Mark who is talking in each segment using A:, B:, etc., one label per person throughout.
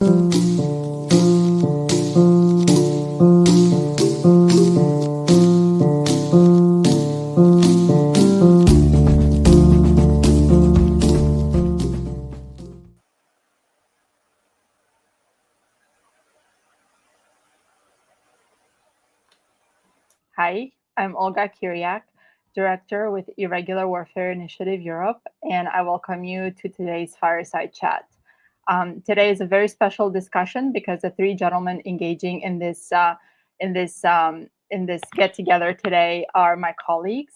A: Hi, I'm Olga Chiriac, Director with Irregular Warfare Initiative Europe, and I welcome you to today's Fireside chat. Today is a very special discussion because the three gentlemen engaging in this get together today are my colleagues,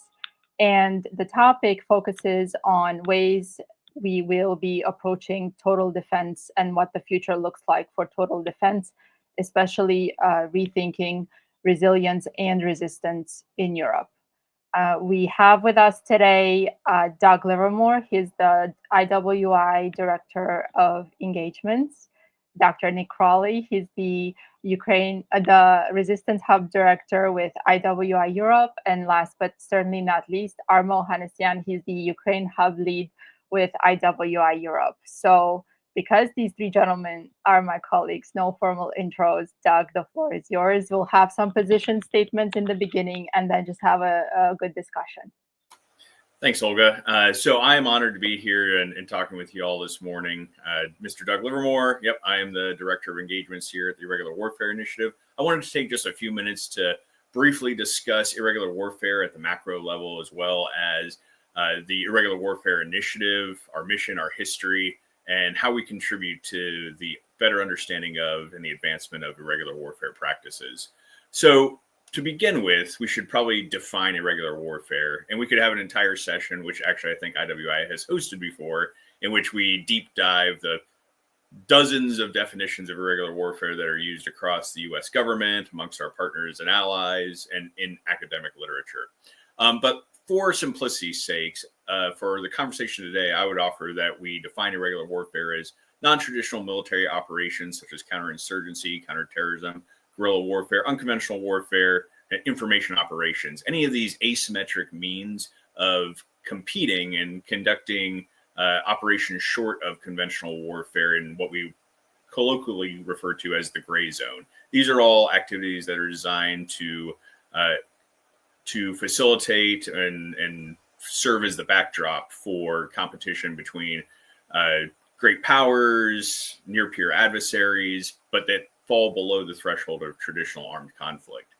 A: and the topic focuses on ways we will be approaching total defense and what the future looks like for total defense, especially rethinking resilience and resistance in Europe. We have with us today Doug Livermore. He's the IWI Director of Engagements. Dr. Nick Krohley, he's the Resistance Hub Director with IWI Europe. And last but certainly not least, Ohanesian, he's the Ukraine Hub Lead with IWI Europe. So because these three gentlemen are my colleagues, no formal intros. Doug, the floor is yours. We'll have some position statements in the beginning and then just have a good discussion.
B: Thanks, Olga. So I am honored to be here and talking with you all this morning. Mr. Doug Livermore, yep, I am the Director of Engagements here at the Irregular Warfare Initiative. I wanted to take just a few minutes to briefly discuss irregular warfare at the macro level, as well as the Irregular Warfare Initiative, our mission, our history, and how we contribute to the better understanding of and the advancement of irregular warfare practices. So to begin with, we should probably define irregular warfare, and we could have an entire session, which actually I think IWI has hosted before, in which we deep dive the dozens of definitions of irregular warfare that are used across the US government, amongst our partners and allies, and in academic literature. But for simplicity's sakes, for the conversation today, I would offer that we define irregular warfare as non-traditional military operations such as counterinsurgency, counterterrorism, guerrilla warfare, unconventional warfare, and information operations. Any of these asymmetric means of competing and conducting operations short of conventional warfare in what we colloquially refer to as the gray zone. These are all activities that are designed to facilitate and serve as the backdrop for competition between great powers, near-peer adversaries, but that fall below the threshold of traditional armed conflict.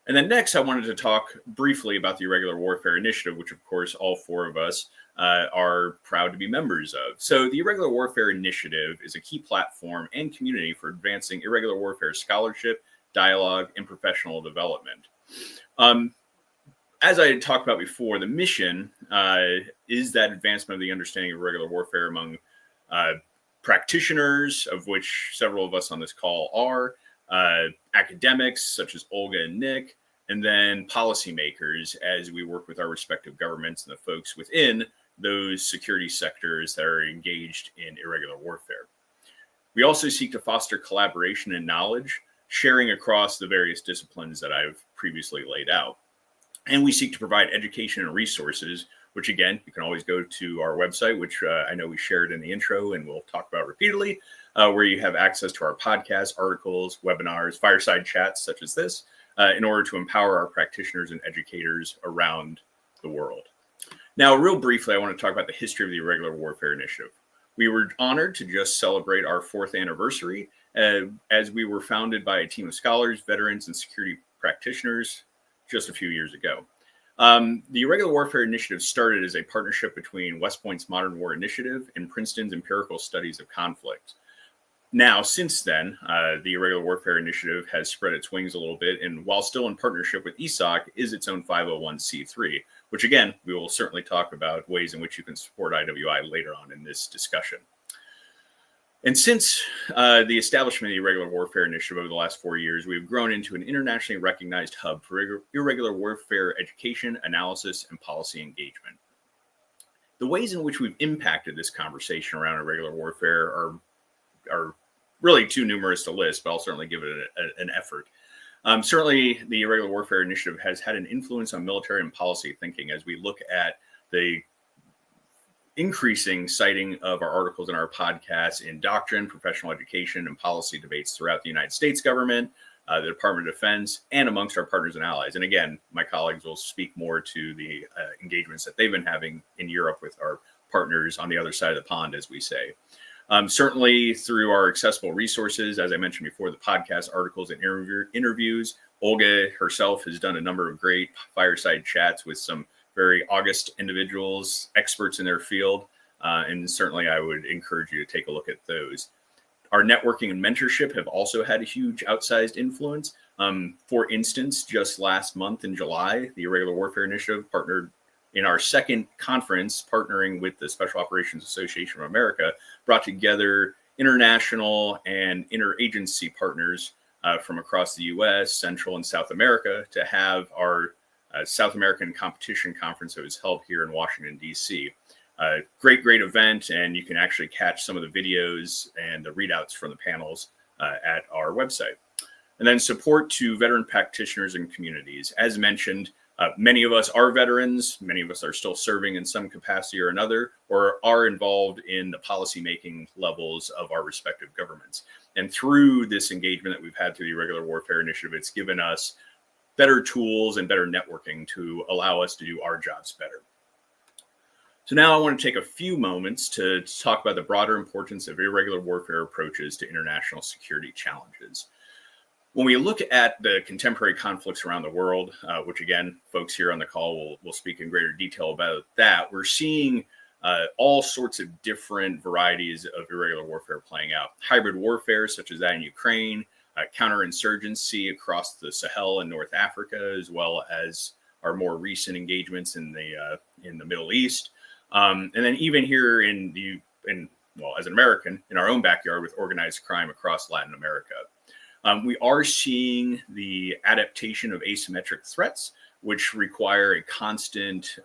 B: And then next, I wanted to talk briefly about the Irregular Warfare Initiative, which of course all four of us are proud to be members of. So the Irregular Warfare Initiative is a key platform and community for advancing irregular warfare scholarship, dialogue, and professional development. As I had talked about before, the mission is that advancement of the understanding of irregular warfare among practitioners, of which several of us on this call are, academics such as Olga and Nick, and then policymakers as we work with our respective governments and the folks within those security sectors that are engaged in irregular warfare. We also seek to foster collaboration and knowledge sharing across the various disciplines that I've previously laid out. And we seek to provide education and resources, which again, you can always go to our website, which I know we shared in the intro and we'll talk about repeatedly, where you have access to our podcasts, articles, webinars, fireside chats such as this, in order to empower our practitioners and educators around the world. Now, real briefly, I want to talk about the history of the Irregular Warfare Initiative. We were honored to just celebrate our 4th anniversary as we were founded by a team of scholars, veterans, and security practitioners just a few years ago. The Irregular Warfare Initiative started as a partnership between West Point's Modern War Initiative and Princeton's Empirical Studies of Conflict. Now, since then, the Irregular Warfare Initiative has spread its wings a little bit, and while still in partnership with ESOC, is its own 501c3, which again, we will certainly talk about ways in which you can support IWI later on in this discussion. And since the establishment of the Irregular Warfare Initiative over the last 4 years, we've grown into an internationally recognized hub for irregular warfare education, analysis, and policy engagement. The ways in which we've impacted this conversation around irregular warfare are really too numerous to list, but I'll certainly give it an effort. Certainly, the Irregular Warfare Initiative has had an influence on military and policy thinking as we look at the increasing citing of our articles and our podcasts in doctrine, professional education, and policy debates throughout the United States government, the Department of Defense, and amongst our partners and allies. And again, my colleagues will speak more to the engagements that they've been having in Europe with our partners on the other side of the pond, as we say. Certainly through our accessible resources, as I mentioned before, the podcast, articles, and interviews. Olga herself has done a number of great fireside chats with some very august individuals, experts in their field. And certainly I would encourage you to take a look at those. Our networking and mentorship have also had a huge outsized influence. For instance, just last month in July, the Irregular Warfare Initiative partnered in our second conference, partnering with the Special Operations Association of America, brought together international and interagency partners from across the US, Central and South America to have our South American Competition Conference that was held here in Washington, D.C. Great event, and you can actually catch some of the videos and the readouts from the panels at our website. And then support to veteran practitioners and communities. As mentioned, many of us are veterans, many of us are still serving in some capacity or another, or are involved in the policymaking levels of our respective governments. And through this engagement that we've had through the Irregular Warfare Initiative, it's given us better tools and better networking to allow us to do our jobs better. So now I want to take a few moments to talk about the broader importance of irregular warfare approaches to international security challenges. When we look at the contemporary conflicts around the world, which again, folks here on the call will speak in greater detail about that, we're seeing all sorts of different varieties of irregular warfare playing out. Hybrid warfare, such as that in Ukraine, counterinsurgency across the Sahel and North Africa, as well as our more recent engagements in the Middle East. And then even here as an American, in our own backyard with organized crime across Latin America. We are seeing the adaptation of asymmetric threats, which require a constant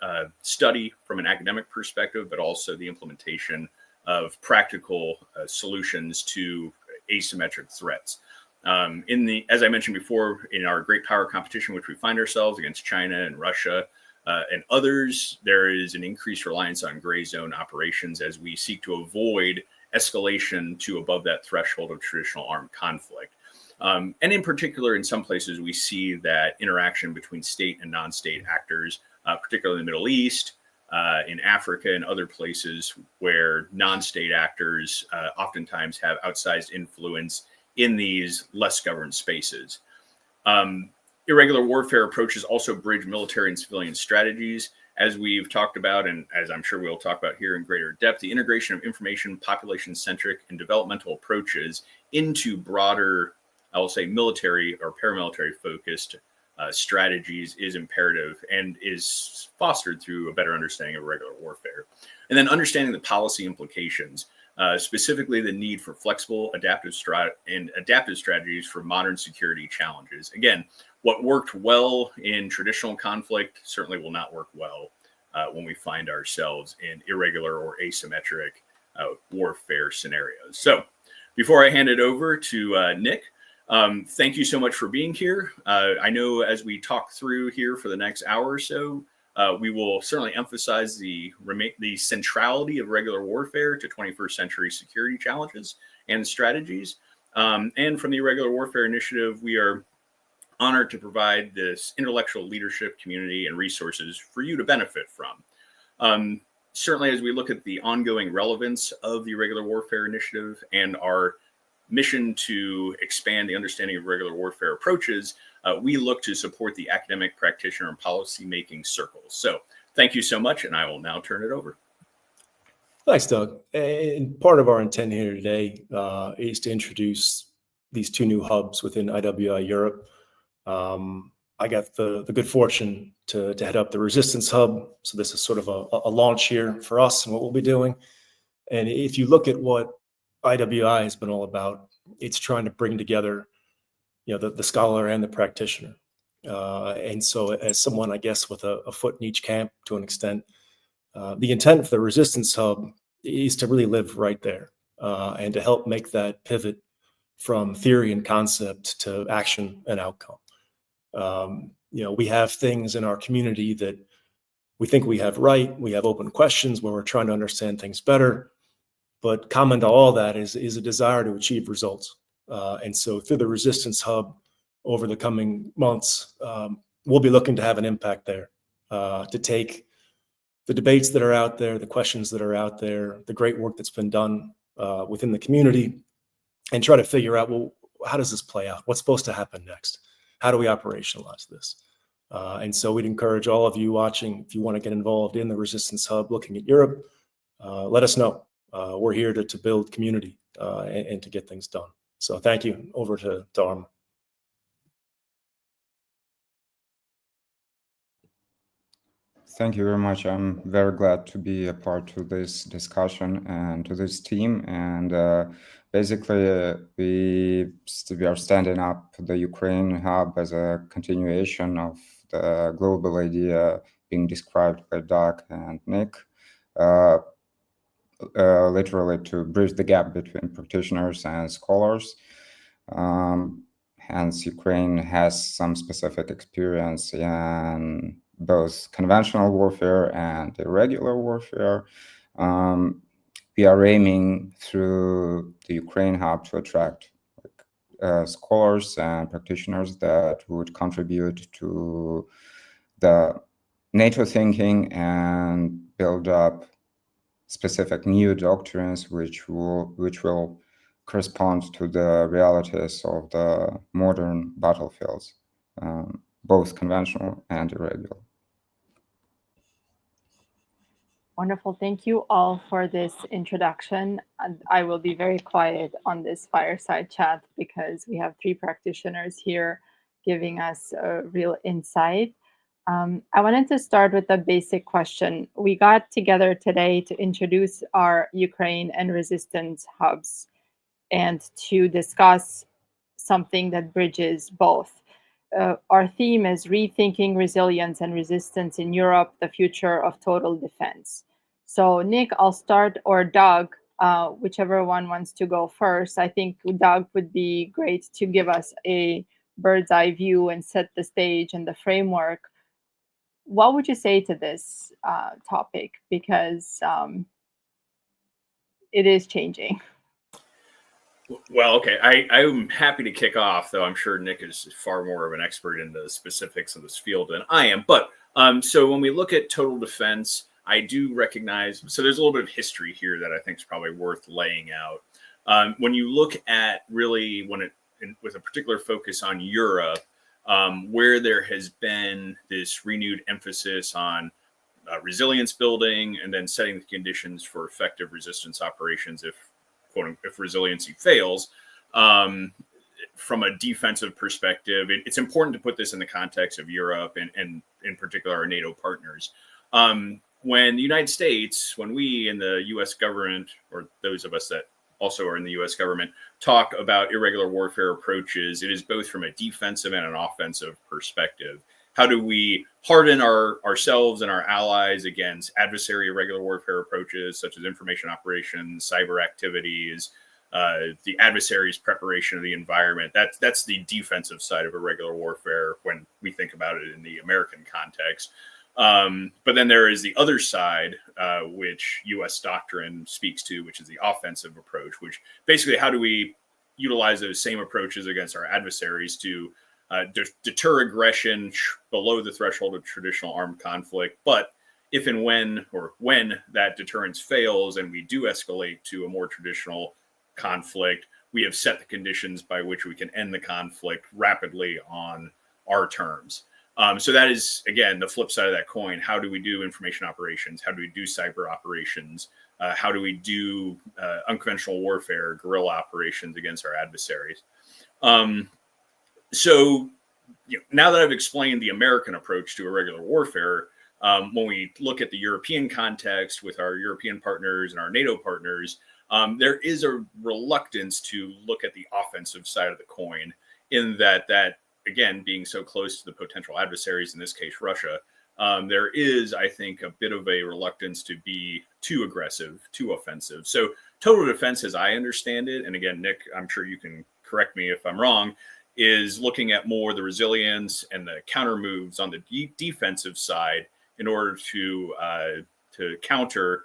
B: study from an academic perspective, but also the implementation of practical solutions to asymmetric threats. As I mentioned before, in our great power competition, which we find ourselves against China and Russia and others, there is an increased reliance on gray zone operations as we seek to avoid escalation to above that threshold of traditional armed conflict. And in particular, in some places, we see that interaction between state and non-state actors, particularly in the Middle East, in Africa, and other places where non-state actors oftentimes have outsized influence in these less governed spaces. Irregular warfare approaches also bridge military and civilian strategies. As we've talked about, and as I'm sure we'll talk about here in greater depth, the integration of information, population-centric, and developmental approaches into broader, I will say, military or paramilitary-focused strategies is imperative and is fostered through a better understanding of irregular warfare. And then understanding the policy implications, specifically the need for flexible, adaptive strategies for modern security challenges. Again, what worked well in traditional conflict certainly will not work well when we find ourselves in irregular or asymmetric warfare scenarios. So before I hand it over to Nick, thank you so much for being here. I know as we talk through here for the next hour or so, we will certainly emphasize the centrality of regular warfare to 21st century security challenges and strategies. And from the Irregular Warfare Initiative, we are honored to provide this intellectual leadership community and resources for you to benefit from. Certainly, as we look at the ongoing relevance of the Irregular Warfare Initiative and our mission to expand the understanding of regular warfare approaches, we look to support the academic, practitioner, and policymaking circles. So thank you so much, and I will now turn it over.
C: Thanks, Doug. And part of our intent here today is to introduce these two new hubs within IWI Europe. I got the good fortune to head up the Resistance Hub. So this is sort of a launch here for us and what we'll be doing. And if you look at what IWI has been all about, it's trying to bring together, the scholar and the practitioner. And so as someone, I guess, with a foot in each camp to an extent, the intent for the Resistance Hub is to really live right there and to help make that pivot from theory and concept to action and outcome. We have things in our community that We think we have right. We have open questions where we're trying to understand things better. But common to all that is a desire to achieve results. And so through the Resistance Hub over the coming months, we'll be looking to have an impact there, to take the debates that are out there, the questions that are out there, the great work that's been done within the community, and try to figure out, well, how does this play out? What's supposed to happen next? How do we operationalize this? And so we'd encourage all of you watching, if you want to get involved in the Resistance Hub looking at Europe, let us know. We're here to build community and to get things done. So thank you. Over to Arm.
D: Thank you very much. I'm very glad to be a part of this discussion and to this team. And basically, we are standing up the Ukraine Hub as a continuation of the global idea being described by Doug and Nick, literally to bridge the gap between practitioners and scholars. Hence, Ukraine has some specific experience in both conventional warfare and irregular warfare. We are aiming through the Ukraine Hub to attract scholars and practitioners that would contribute to the NATO thinking and build up specific new doctrines which will correspond to the realities of the modern battlefields, both conventional and irregular.
A: Wonderful. Thank you all for this introduction. And I will be very quiet on this fireside chat because we have three practitioners here giving us a real insight. I wanted to start with a basic question. We got together today to introduce our Ukraine and resistance hubs and to discuss something that bridges both. Our theme is Rethinking Resilience and Resistance in Europe, the Future of Total Defense. So Nick, I'll start, or Doug, whichever one wants to go first. I think Doug would be great to give us a bird's eye view and set the stage and the framework. What would you say to this topic? Because it is changing.
B: Well, okay. I'm happy to kick off, though I'm sure Nick is far more of an expert in the specifics of this field than I am. But so when we look at total defense, I do recognize, so there's a little bit of history here that I think is probably worth laying out. When you look at really with a particular focus on Europe, where there has been this renewed emphasis on resilience building and then setting the conditions for effective resistance operations if resiliency fails. From a defensive perspective, it's important to put this in the context of Europe and in particular our NATO partners. When the United States, when we in the U.S. government, or those of us that also are in the U.S. government, talk about irregular warfare approaches, it is both from a defensive and an offensive perspective. How do we harden ourselves and our allies against adversary irregular warfare approaches, such as information operations, cyber activities, the adversary's preparation of the environment? That's the defensive side of irregular warfare when we think about it in the American context. But then there is the other side, which U.S. doctrine speaks to, which is the offensive approach, which basically how do we utilize those same approaches against our adversaries to deter aggression below the threshold of traditional armed conflict. But if and when that deterrence fails and we do escalate to a more traditional conflict, we have set the conditions by which we can end the conflict rapidly on our terms. So that is, again, the flip side of that coin. How do we do information operations? How do we do cyber operations? How do we do unconventional warfare, guerrilla operations against our adversaries? So now that I've explained the American approach to irregular warfare, when we look at the European context with our European partners and our NATO partners, there is a reluctance to look at the offensive side of the coin in that again, being so close to the potential adversaries, in this case, Russia, there is, I think, a bit of a reluctance to be too aggressive, too offensive. So total defense, as I understand it, and again, Nick, I'm sure you can correct me if I'm wrong, is looking at more the resilience and the counter moves on the defensive side in order to counter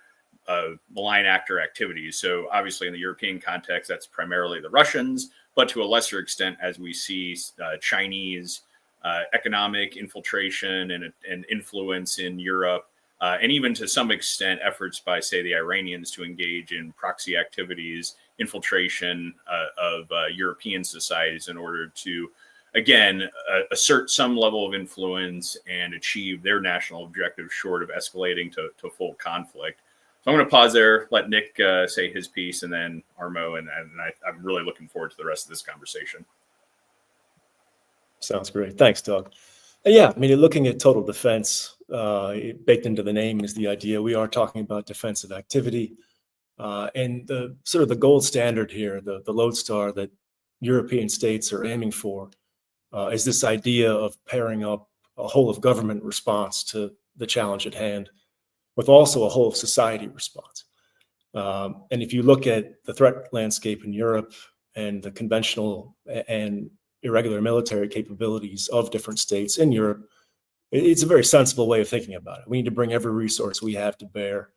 B: malign actor activities. So obviously in the European context, that's primarily the Russians, but to a lesser extent, as we see Chinese economic infiltration and influence in Europe, and even to some extent efforts by, say, the Iranians to engage in proxy activities, infiltration of European societies in order to, again, assert some level of influence and achieve their national objectives short of escalating to full conflict. So I'm going to pause there, let Nick say his piece, and then Armo, and I'm really looking forward to the rest of this conversation.
C: Sounds great. Thanks, Doug. Yeah, I mean, looking at total defense, baked into the name is the idea we are talking about defensive activity. And the sort of the gold standard here, the lodestar that European states are aiming for, is this idea of pairing up a whole of government response to the challenge at hand with also a whole of society response. And if you look at the threat landscape in Europe and the conventional and irregular military capabilities of different states in Europe, it's a very sensible way of thinking about it. We need to bring every resource we have to bear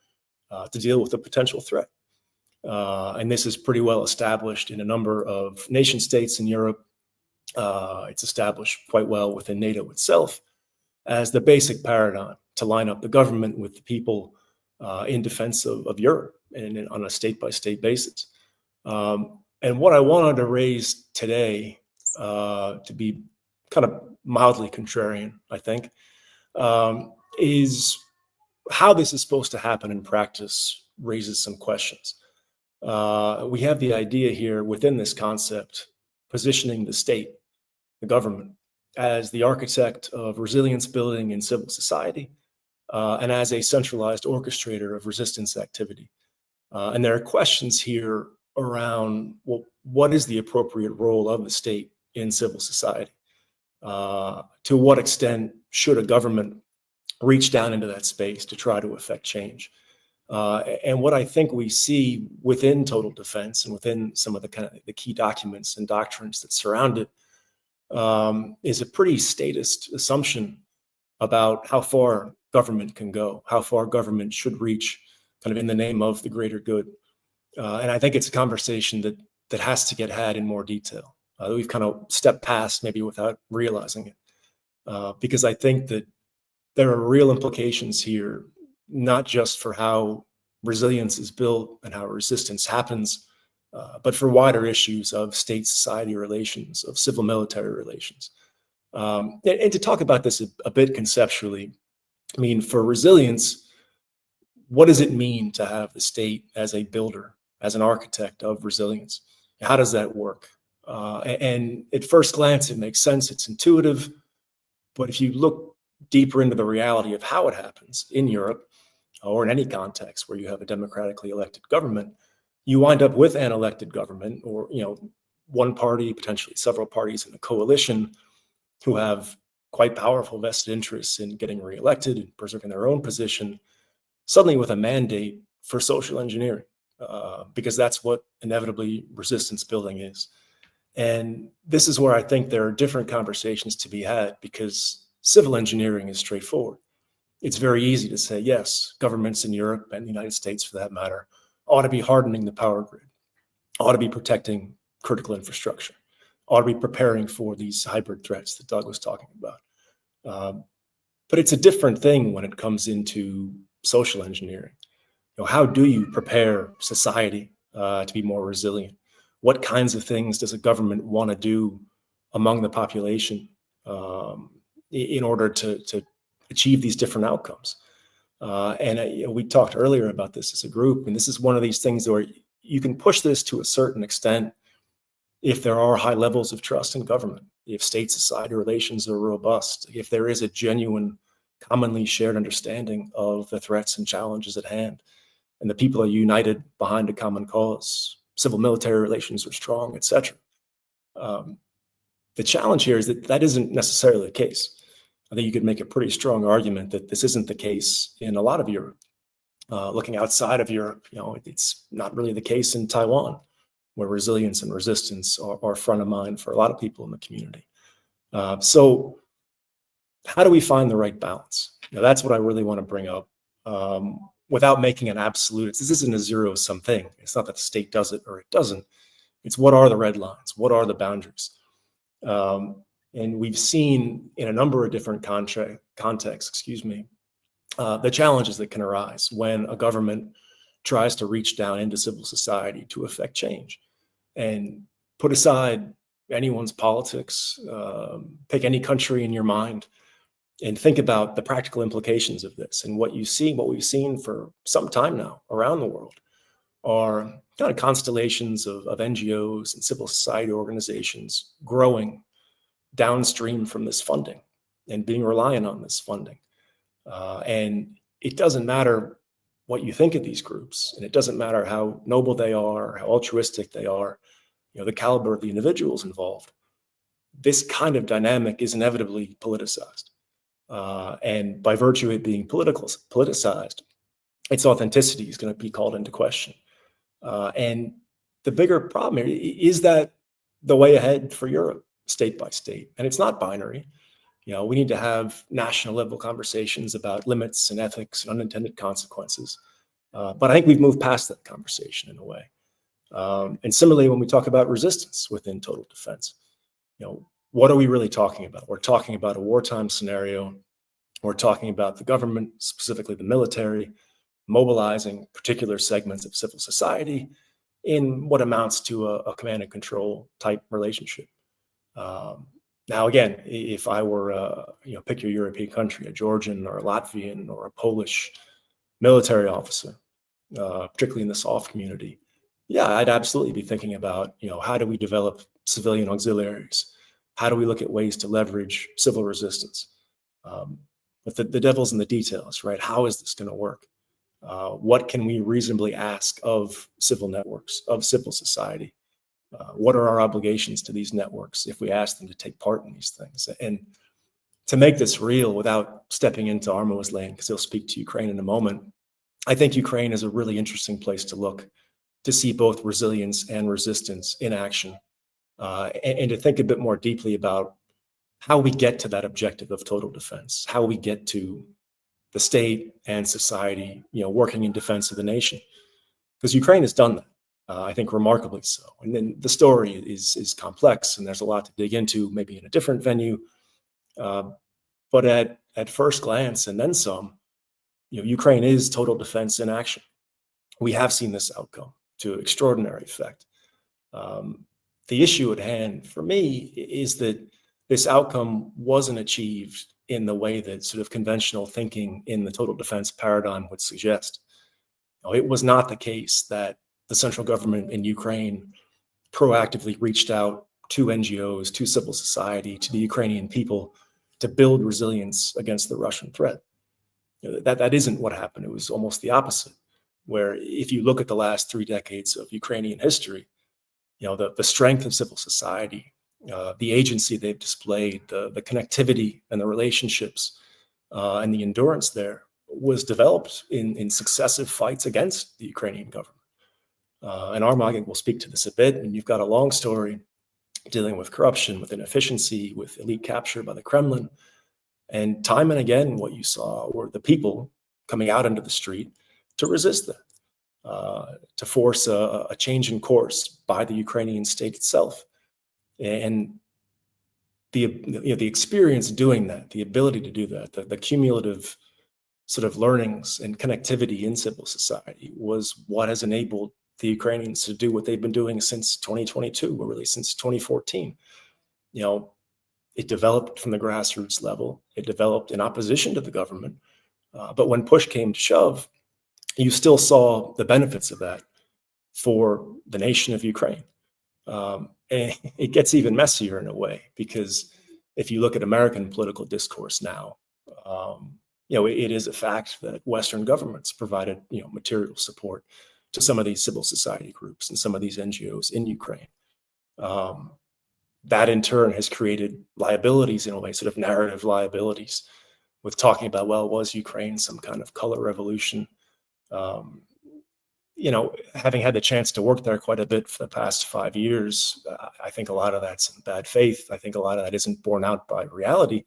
C: to deal with a potential threat. And this is pretty well established in a number of nation states in Europe. It's established quite well within NATO itself as the basic paradigm to line up the government with the people in defense of Europe and on a state-by-state basis. And what I wanted to raise today, to be kind of mildly contrarian, I think, is how this is supposed to happen in practice raises some questions. We have the idea here within this concept, positioning the state, the government, as the architect of resilience building in civil society, and as a centralized orchestrator of resistance activity. And there are questions here around, well, what is the appropriate role of the state in civil society? To what extent should a government reach down into that space to try to affect change? And what I think we see within total defense and within some of the kind of the key documents and doctrines that surround it is a pretty statist assumption about how far government can go, how far government should reach, kind of in the name of the greater good. And I think it's a conversation that has to get had in more detail. We've kind of stepped past maybe without realizing it, because I think that there are real implications here, not just for how resilience is built and how resistance happens, but for wider issues of state-society relations, of civil-military relations. And to talk about this a bit conceptually, I mean, for resilience, what does it mean to have the state as a builder, as an architect of resilience? How does that work? And at first glance, it makes sense, it's intuitive, but if you look deeper into the reality of how it happens in Europe, or in any context where you have a democratically elected government, you wind up with an elected government, or one party, potentially several parties in a coalition who have quite powerful vested interests in getting reelected and preserving their own position, suddenly with a mandate for social engineering, because that's what inevitably resistance building is. And this is where I think there are different conversations to be had, because civil engineering is straightforward. It's very easy to say, yes, governments in Europe and the United States, for that matter, ought to be hardening the power grid, ought to be protecting critical infrastructure, ought to be preparing for these hybrid threats that Doug was talking about. But it's a different thing when it comes into social engineering. How do you prepare society to be more resilient? What kinds of things does a government want to do among the population in order to achieve these different outcomes? And we talked earlier about this as a group, and this is one of these things where you can push this to a certain extent if there are high levels of trust in government, if state-society relations are robust, if there is a genuine, commonly shared understanding of the threats and challenges at hand, and the people are united behind a common cause, civil-military relations are strong, etc. The challenge here is that isn't necessarily the case. I think you could make a pretty strong argument that this isn't the case in a lot of Europe. Looking outside of Europe, it's not really the case in Taiwan, where resilience and resistance are front of mind for a lot of people in the community. So how do we find the right balance? That's what I really want to bring up, without making an absolute. This isn't a zero-sum thing. It's not that the state does it or it doesn't. It's what are the red lines? What are the boundaries? And we've seen in a number of different contexts, the challenges that can arise when a government tries to reach down into civil society to affect change. And put aside anyone's politics, pick any country in your mind, and think about the practical implications of this. And what we've seen for some time now around the world are kind of constellations of NGOs and civil society organizations growing downstream from this funding and being reliant on this funding. And it doesn't matter what you think of these groups, and it doesn't matter how noble they are, how altruistic they are, the caliber of the individuals involved. This kind of dynamic is inevitably politicized. And by virtue of it being politicized, its authenticity is going to be called into question. And the bigger problem here is that the way ahead for Europe, state by state. And it's not binary. We need to have national level conversations about limits and ethics and unintended consequences. But I think we've moved past that conversation in a way. And similarly, when we talk about resistance within total defense, what are we really talking about? We're talking about a wartime scenario. We're talking about the government, specifically the military, mobilizing particular segments of civil society in what amounts to a command and control type relationship. Now, again, if I were, pick your European country, a Georgian or a Latvian or a Polish military officer, particularly in the soft community, yeah, I'd absolutely be thinking about, how do we develop civilian auxiliaries? How do we look at ways to leverage civil resistance? But the devil's in the details, right? How is this going to work? What can we reasonably ask of civil networks, of civil society? What are our obligations to these networks if we ask them to take part in these things? And to make this real without stepping into Armo's lane, because he'll speak to Ukraine in a moment, I think Ukraine is a really interesting place to look to see both resilience and resistance in action, and to think a bit more deeply about how we get to that objective of total defense, how we get to the state and society, working in defense of the nation. Because Ukraine has done that. I think remarkably so. And then the story is complex, and there's a lot to dig into, maybe in a different venue. But at first glance, and then some, Ukraine is total defense in action. We have seen this outcome to extraordinary effect. The issue at hand for me is that this outcome wasn't achieved in the way that sort of conventional thinking in the total defense paradigm would suggest. It was not the case that the central government in Ukraine proactively reached out to NGOs, to civil society, to the Ukrainian people to build resilience against the Russian threat. That isn't what happened. It was almost the opposite, where if you look at the last 3 decades of Ukrainian history, the strength of civil society, the agency they've displayed, the connectivity and the relationships, and the endurance there was developed in successive fights against the Ukrainian government. And Armenak will speak to this a bit. And you've got a long story dealing with corruption, with inefficiency, with elite capture by the Kremlin. And time and again, what you saw were the people coming out into the street to resist that, to force a change in course by the Ukrainian state itself. And the experience doing that, the ability to do that, the cumulative sort of learnings and connectivity in civil society was what has enabled the Ukrainians to do what they've been doing since 2022, or really since 2014. It developed from the grassroots level. It developed in opposition to the government. But when push came to shove, you still saw the benefits of that for the nation of Ukraine. And it gets even messier in a way, because if you look at American political discourse now, it is a fact that Western governments provided, material support to some of these civil society groups and some of these NGOs in Ukraine. That in turn has created liabilities in a way, sort of narrative liabilities, with talking about, well, was Ukraine some kind of color revolution? Having had the chance to work there quite a bit for the past 5 years, I think a lot of that's in bad faith. I think a lot of that isn't borne out by reality.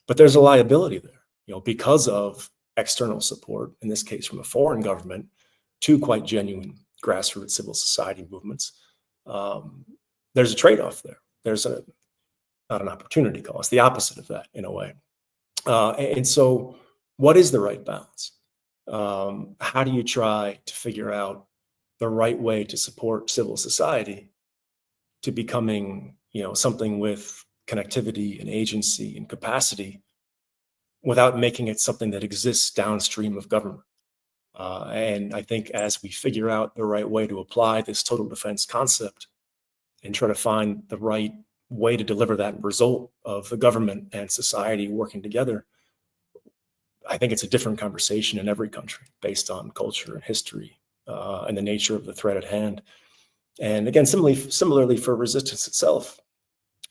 C: But there's a liability there, because of external support, in this case from a foreign government, to quite genuine grassroots civil society movements. There's a trade-off there. There's not an opportunity cost, the opposite of that in a way. And so what is the right balance? How do you try to figure out the right way to support civil society to becoming, something with connectivity and agency and capacity without making it something that exists downstream of government? And I think as we figure out the right way to apply this total defense concept and try to find the right way to deliver that result of the government and society working together, I think it's a different conversation in every country based on culture and history and the nature of the threat at hand. And again, similarly for resistance itself,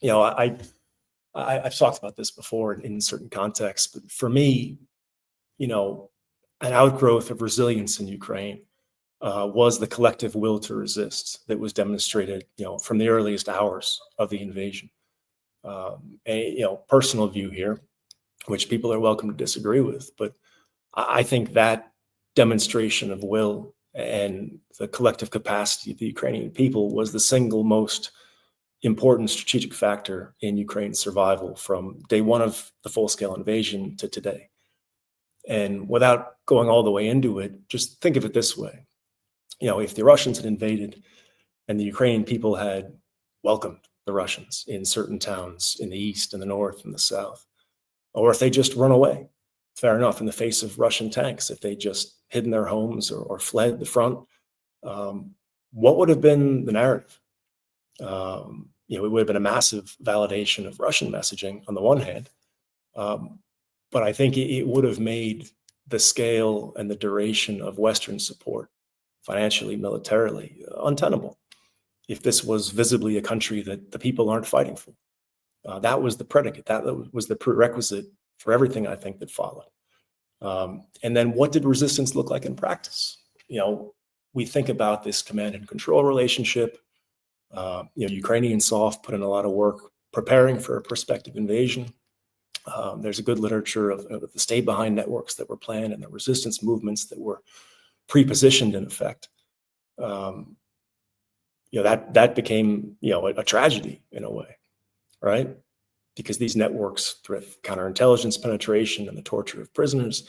C: I've talked about this before in certain contexts, but for me, an outgrowth of resilience in Ukraine was the collective will to resist that was demonstrated, from the earliest hours of the invasion. Personal view here, which people are welcome to disagree with, but I think that demonstration of will and the collective capacity of the Ukrainian people was the single most important strategic factor in Ukraine's survival from day one of the full-scale invasion to today. And without going all the way into it, just think of it this way. If the Russians had invaded and the Ukrainian people had welcomed the Russians in certain towns in the east and the north and the south, or if they just run away, fair enough, in the face of Russian tanks, if they just hid in their homes or fled the front, what would have been the narrative? It would have been a massive validation of Russian messaging on the one hand, but I think it would have made the scale and the duration of Western support, financially, militarily, untenable. If this was visibly a country that the people aren't fighting for, that was the predicate, that was the prerequisite for everything I think that followed. And then what did resistance look like in practice? We think about this command and control relationship. Ukrainian SOF put in a lot of work preparing for a prospective invasion. There's a good literature of the stay-behind networks that were planned and the resistance movements that were pre-positioned in effect. That became, a tragedy in a way, right? Because these networks, through counterintelligence penetration and the torture of prisoners,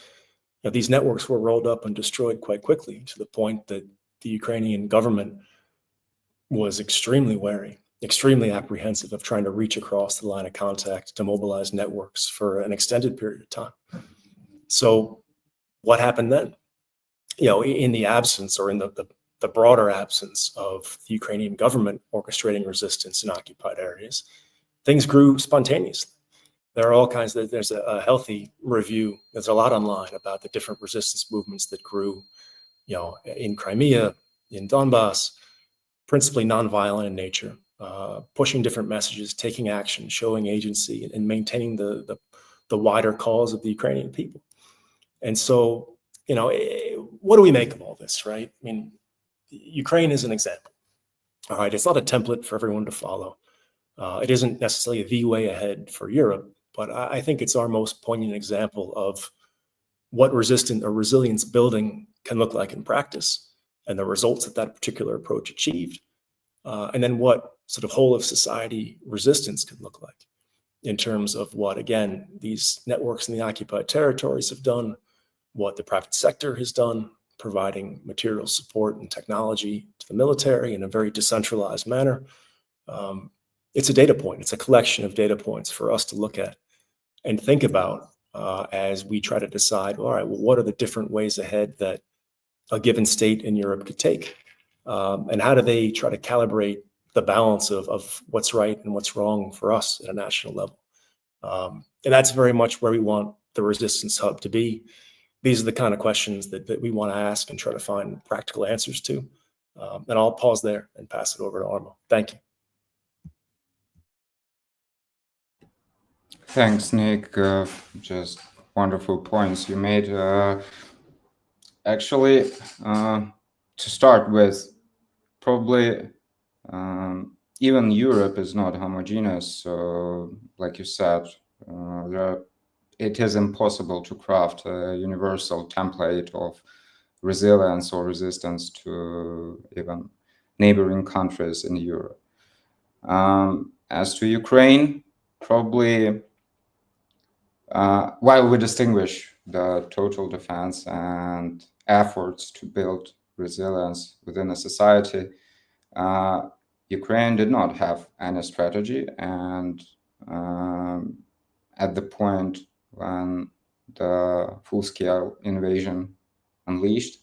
C: these networks were rolled up and destroyed quite quickly to the point that the Ukrainian government was extremely wary, extremely apprehensive of trying to reach across the line of contact to mobilize networks for an extended period of time. So what happened then? In the absence, or in the broader absence of the Ukrainian government orchestrating resistance in occupied areas, things grew spontaneously. There are all kinds of, there's a healthy review, there's a lot online about the different resistance movements that grew, in Crimea, in Donbass, principally nonviolent in nature, pushing different messages, taking action, showing agency, and maintaining the wider cause of the Ukrainian people. And so, what do we make of all this, right? I mean, Ukraine is an example. All right, it's not a template for everyone to follow. It isn't necessarily the way ahead for Europe, but I think it's our most poignant example of what resistance or resilience building can look like in practice and the results that that particular approach achieved. And then what sort of whole of society resistance can look like in terms of what, again, these networks in the occupied territories have done, what the private sector has done, providing material support and technology to the military in a very decentralized manner. It's a data point. It's a collection of data points for us to look at and think about as we try to decide, all right, well, what are the different ways ahead that a given state in Europe could take? And how do they try to calibrate the balance of what's right and what's wrong for us at a national level? And that's very much where we want the resistance hub to be. These are the kind of questions that we want to ask and try to find practical answers to. And I'll pause there and pass it over to Armo. Thank you.
D: Thanks, Nick. Just wonderful points you made. Actually, to start with, probably even Europe is not homogeneous. So, like you said, there are it is impossible to craft a universal template of resilience or resistance to even neighboring countries in Europe. As to Ukraine, probably while we distinguish the total defense and efforts to build resilience within a society, Ukraine did not have any strategy, and at the point when the full-scale invasion unleashed,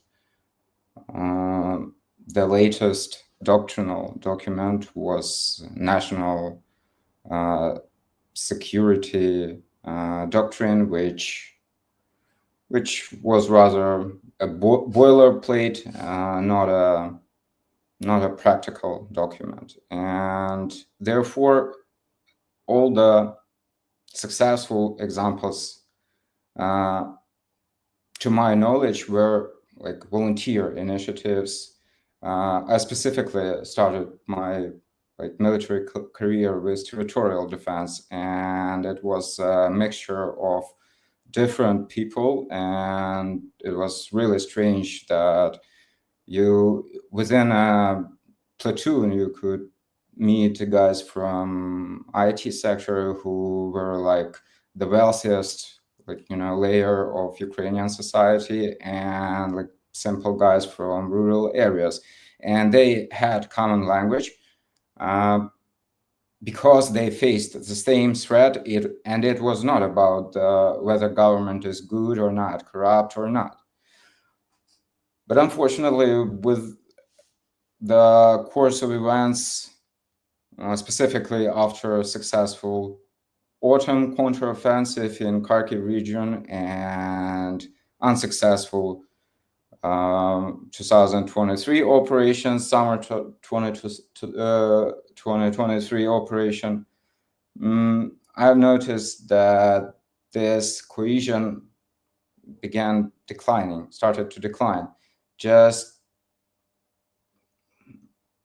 D: the latest doctrinal document was national security doctrine, which was rather a boilerplate, not a practical document, and therefore all the successful examples, to my knowledge, were like volunteer initiatives. I specifically started my military career with territorial defense, and it was a mixture of different people, and it was really strange that you, within a platoon, you could meet guys from IT sector who were like the wealthiest layer of Ukrainian society, and like simple guys from rural areas, and they had common language because they faced the same threat. And it was not about whether government is good or not, corrupt or not. But unfortunately, with the course of events, specifically after a successful autumn counteroffensive in Kharkiv region and unsuccessful 2023 operation, summer 2023 operation, I've noticed that this cohesion started to decline.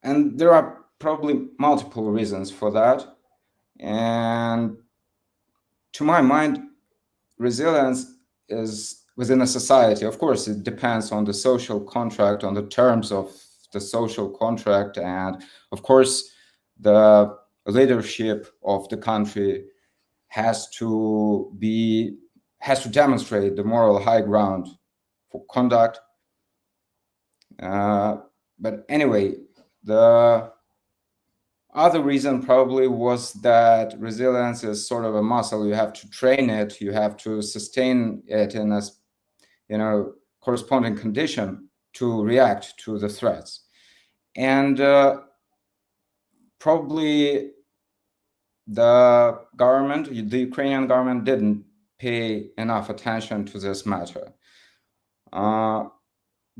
D: And there are probably multiple reasons for that. And to my mind, resilience is within a society. Of course, it depends on the social contract, on the terms of the social contract. And of course, the leadership of the country has to demonstrate the moral high ground for conduct. But anyway, the other reason probably was that resilience is sort of a muscle. You have to train it, you have to sustain it in a corresponding condition to react to the threats. And probably the Ukrainian government didn't pay enough attention to this matter.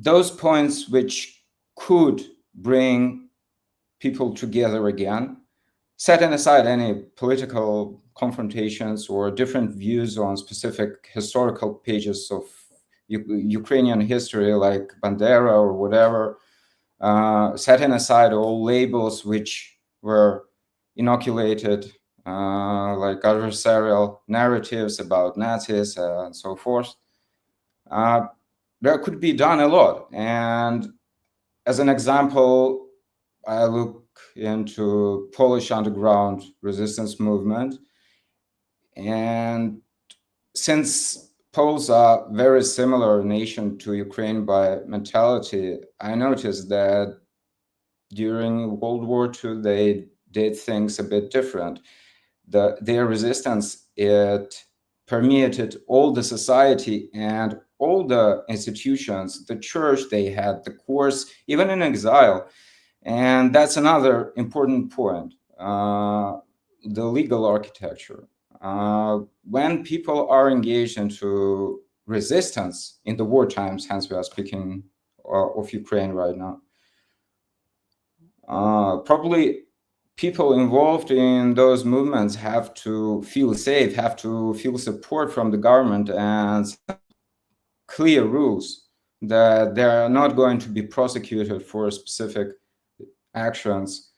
D: Those points which could bring people together again, setting aside any political confrontations or different views on specific historical pages of Ukrainian history, like Bandera or whatever, setting aside all labels which were inoculated, like adversarial narratives about Nazis and so forth. There could be done a lot. And as an example, I look into Polish underground resistance movement. And since Poles are very similar nation to Ukraine by mentality, I noticed that during World War II, they did things a bit different. Their resistance, it permeated all the society and all the institutions, the church, they had the course, even in exile. And that's another important point, the legal architecture. When people are engaged into resistance in the war times, hence we are speaking of Ukraine right now, probably people involved in those movements have to feel safe, have to feel support from the government and clear rules that they are not going to be prosecuted for specific actions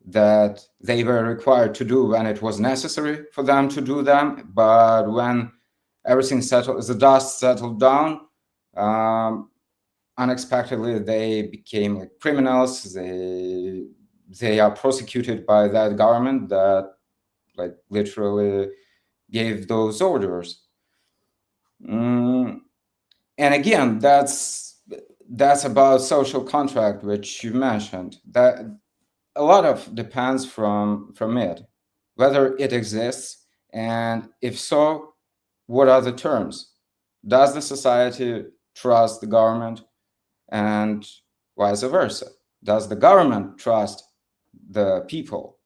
D: that they were required to do when it was necessary for them to do them, but when everything settled, the dust settled down. Unexpectedly, they became like criminals. They are prosecuted by that government that like literally gave those orders. And again, that's about social contract, which you mentioned. That a lot of depends from it, whether it exists, and if so, what are the terms? Does the society trust the government, and vice versa? Does the government trust the people?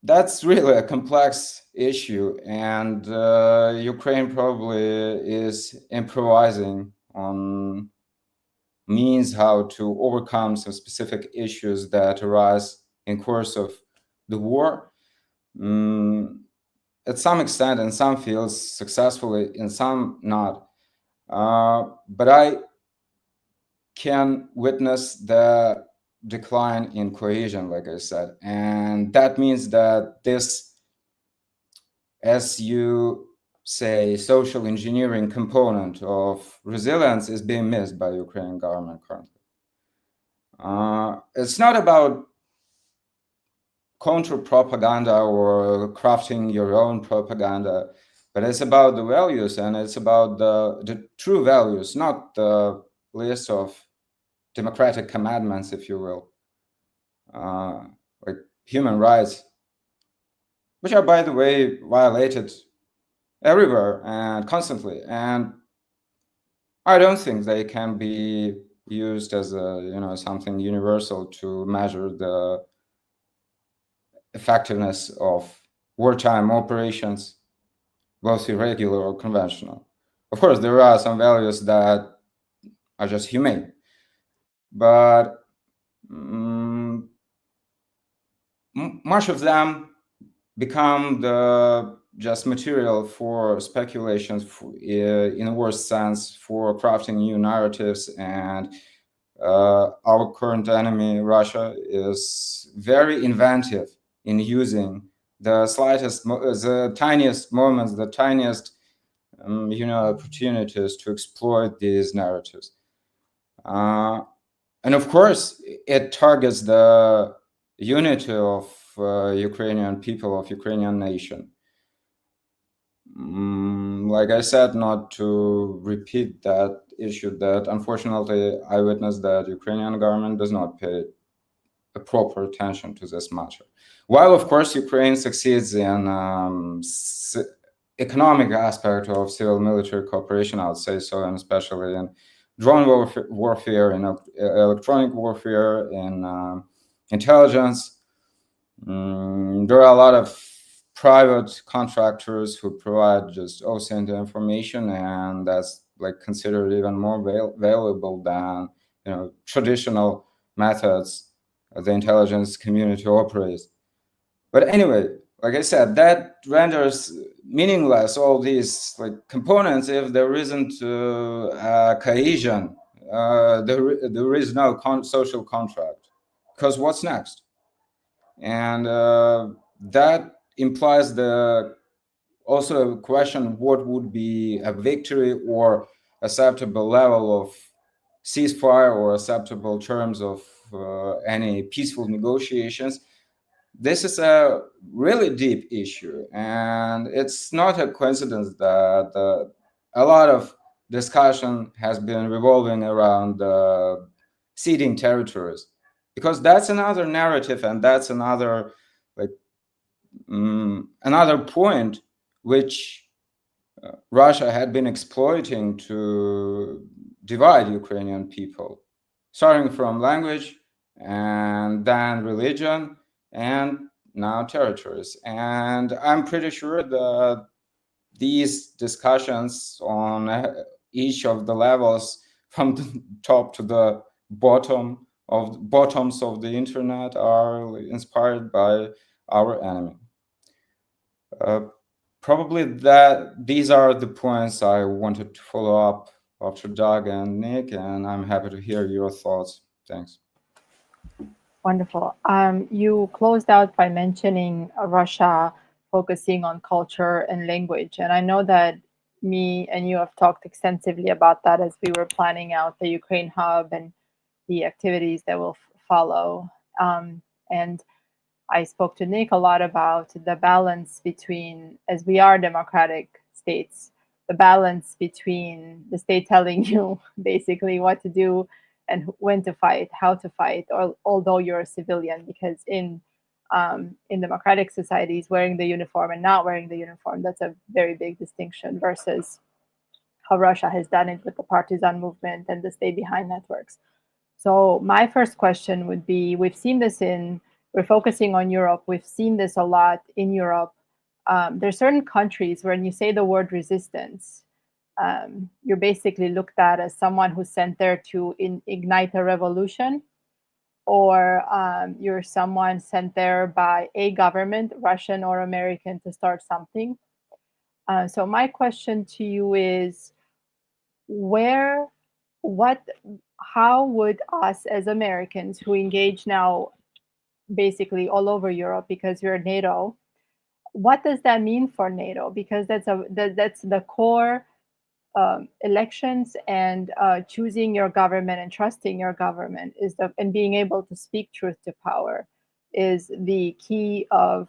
D: That's really a complex issue, and Ukraine probably is improvising on means how to overcome some specific issues that arise in course of the war. At some extent, in some fields, successfully, in some not. But I can witness the decline in cohesion, like I said. And that means that this, as you say, social engineering component of resilience is being missed by the Ukrainian government currently. It's not about counter-propaganda or crafting your own propaganda, but it's about the values, and it's about the true values, not the list of democratic commandments, if you will, like human rights, which are, by the way, violated everywhere and constantly. And I don't think they can be used as a, something universal to measure the effectiveness of wartime operations, both irregular or conventional. Of course, there are some values that are just humane, but much of them become just material for speculations, in a worse sense, for crafting new narratives. And our current enemy, Russia, is very inventive in using the slightest, the tiniest moments, the tiniest, opportunities to exploit these narratives. And of course, it targets the unity of Ukrainian people, of Ukrainian nation. Like I said, not to repeat that issue, that unfortunately I witnessed that Ukrainian government does not pay a proper attention to this matter. While of course Ukraine succeeds in economic aspect of civil-military cooperation, I would say so, and especially in drone warfare, in electronic warfare, in intelligence. There are a lot of private contractors who provide just OSINT information, and that's like considered even more valuable than traditional methods the intelligence community operates. But anyway, like I said, that renders meaningless all these like components if there isn't cohesion. There is no social contract, because what's next? And that implies also a question: what would be a victory or acceptable level of ceasefire or acceptable terms of any peaceful negotiations? This is a really deep issue, and it's not a coincidence that a lot of discussion has been revolving around ceding territories, because that's another narrative, and that's another another point which Russia had been exploiting to divide Ukrainian people, starting from language and then religion and now territories. And I'm pretty sure that these discussions on each of the levels, from the top to the bottoms of the internet, are inspired by our enemy. Probably these are the points I wanted to follow up after Doug and Nick, and I'm happy to hear your thoughts. Thanks.
A: Wonderful. You closed out by mentioning Russia focusing on culture and language. And I know that me and you have talked extensively about that as we were planning out the Ukraine hub and the activities that will follow. And I spoke to Nick a lot about the balance between, as we are democratic states, the balance between the state telling you basically what to do and when to fight, how to fight, or although you're a civilian, because in democratic societies, wearing the uniform and not wearing the uniform, that's a very big distinction versus how Russia has done it with the partisan movement and the stay behind networks. So my first question would be, we're focusing on Europe. We've seen this a lot in Europe. There's certain countries where when you say the word resistance, you're basically looked at as someone who's sent there to ignite a revolution, or you're someone sent there by a government, Russian or American, to start something. So my question to you is, how would us as Americans who engage now basically all over Europe because we're NATO, what does that mean for NATO? Because that's the core. Elections and choosing your government and trusting your government and being able to speak truth to power is the key of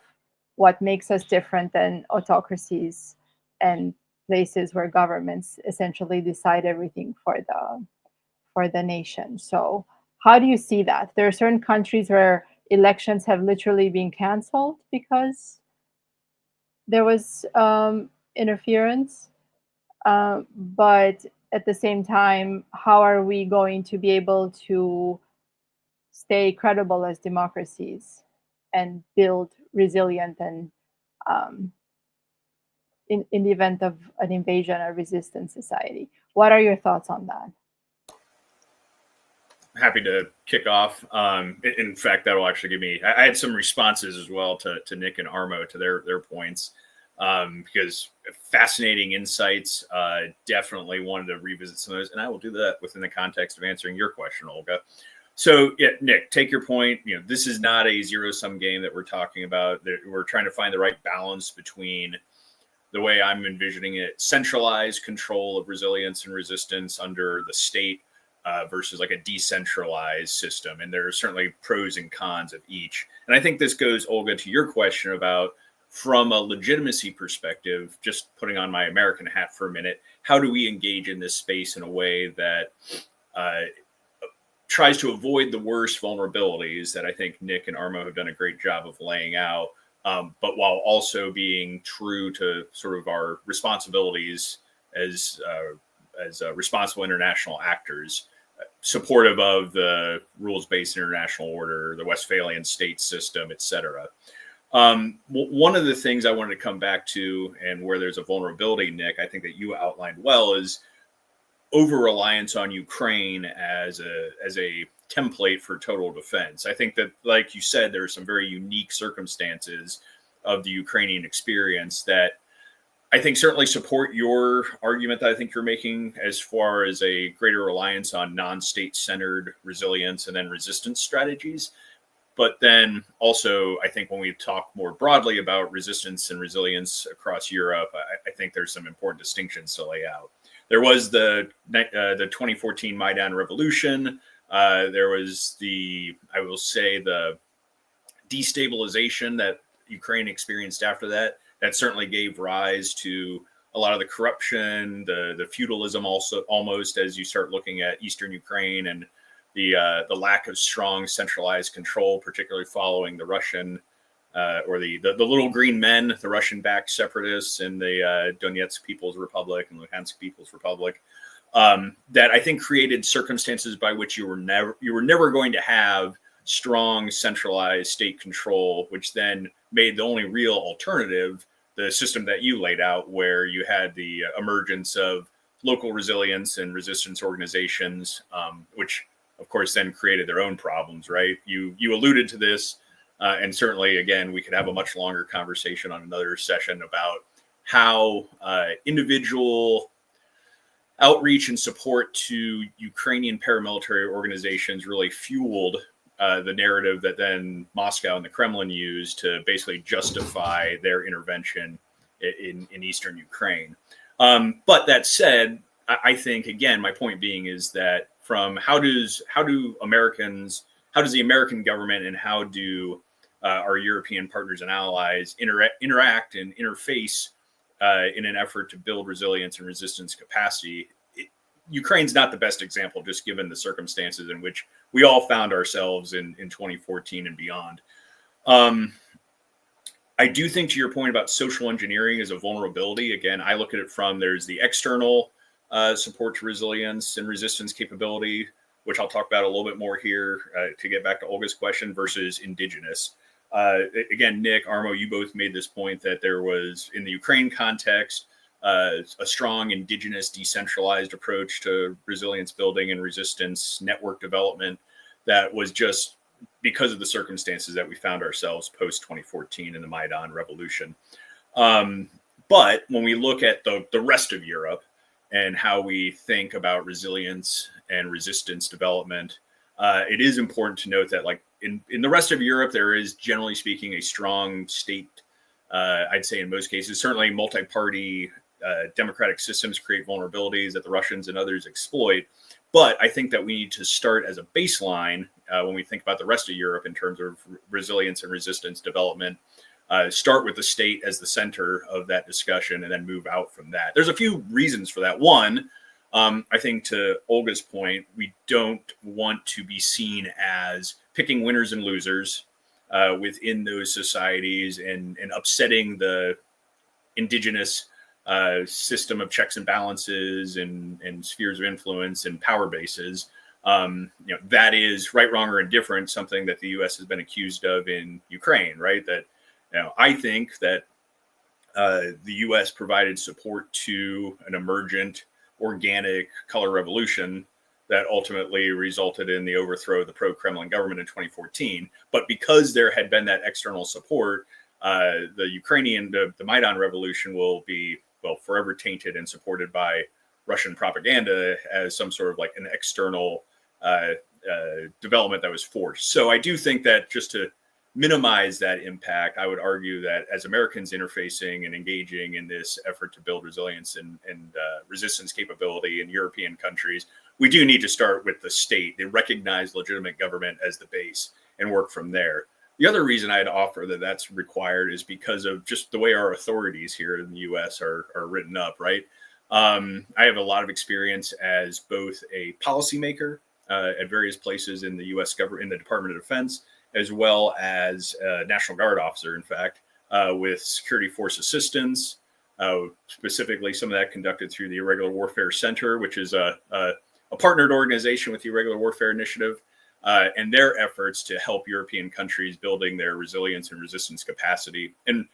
A: what makes us different than autocracies and places where governments essentially decide everything for the nation. So how do you see that? There are certain countries where elections have literally been canceled because there was interference. But at the same time, how are we going to be able to stay credible as democracies and build resilient and in the event of an invasion or resistant society? What are your thoughts on that?
B: Happy to kick off. In fact, that will actually give me, I had some responses as well to Nick and Armo to their points. Because fascinating insights, definitely wanted to revisit some of those, and I will do that within the context of answering your question, Olga. So yeah, Nick, take your point. This is not a zero-sum game that we're talking about. We're trying to find the right balance between the way I'm envisioning it, centralized control of resilience and resistance under the state versus like a decentralized system. And there are certainly pros and cons of each. And I think this goes, Olga, to your question about, from a legitimacy perspective, just putting on my American hat for a minute, how do we engage in this space in a way that tries to avoid the worst vulnerabilities that I think Nick and Armo have done a great job of laying out, but while also being true to sort of our responsibilities as responsible international actors, supportive of the rules-based international order, the Westphalian state system, et cetera. One of the things I wanted to come back to, and where there's a vulnerability, Nick, I think that you outlined well, is over-reliance on Ukraine as a template for total defense. I think that, like you said, there are some very unique circumstances of the Ukrainian experience that I think certainly support your argument that I think you're making as far as a greater reliance on non-state-centered resilience and then resistance strategies. But then also, I think when we talk more broadly about resistance and resilience across Europe, I think there's some important distinctions to lay out. There was the 2014 Maidan revolution. There was the destabilization that Ukraine experienced after that. That certainly gave rise to a lot of the corruption, the feudalism, also almost as you start looking at Eastern Ukraine and the lack of strong centralized control, particularly following the Russian or the little green men, the Russian-backed separatists in the Donetsk People's Republic and Luhansk People's Republic, that I think created circumstances by which you were never going to have strong centralized state control, which then made the only real alternative the system that you laid out, where you had the emergence of local resilience and resistance organizations, which of course then created their own problems, right? You alluded to this, and certainly, again, we could have a much longer conversation on another session about how individual outreach and support to Ukrainian paramilitary organizations really fueled the narrative that then Moscow and the Kremlin use to basically justify their intervention in eastern Ukraine. But that said, I think, again, my point being is that from how does the American government and how do our European partners and allies interact and interface in an effort to build resilience and resistance capacity? Ukraine's not the best example, just given the circumstances in which we all found ourselves in 2014 and beyond. I do think, to your point about social engineering as a vulnerability, again, I look at it from there's the external support to resilience and resistance capability, which I'll talk about a little bit more here to get back to Olga's question, versus indigenous. Again, Nick, Armo, you both made this point that there was, in the Ukraine context, a strong indigenous decentralized approach to resilience building and resistance network development that was just because of the circumstances that we found ourselves post 2014 in the Maidan revolution. But when we look at the rest of Europe and how we think about resilience and resistance development, it is important to note that, like, in the rest of Europe, there is, generally speaking, a strong state, I'd say in most cases, certainly multi-party democratic systems create vulnerabilities that the Russians and others exploit. But I think that we need to start as a baseline when we think about the rest of Europe in terms of resilience and resistance development. Start with the state as the center of that discussion and then move out from that. There's a few reasons for that. One, I think, to Olga's point, we don't want to be seen as picking winners and losers within those societies and upsetting the indigenous system of checks and balances and spheres of influence and power bases. That is, right, wrong, or indifferent, something that the U.S. has been accused of in Ukraine, right? That, I think that the U.S. provided support to an emergent, organic color revolution that ultimately resulted in the overthrow of the pro-Kremlin government in 2014. But because there had been that external support, the Maidan revolution will be, well, forever tainted and supported by Russian propaganda as some sort of like an external development that was forced. So I do think that, just to minimize that impact, I would argue that as Americans interfacing and engaging in this effort to build resilience and resistance capability in European countries, we do need to start with the state, the recognized legitimate government, as the base, and work from there. The other reason I'd offer that that's required is because of just the way our authorities here in the U.S. are written up, right? I have a lot of experience as both a policymaker at various places in the U.S. government, in the Department of Defense, as well as a National Guard officer, in fact, with security force assistance, specifically some of that conducted through the Irregular Warfare Center, which is a partnered organization with the Irregular Warfare Initiative, and their efforts to help European countries building their resilience and resistance capacity. And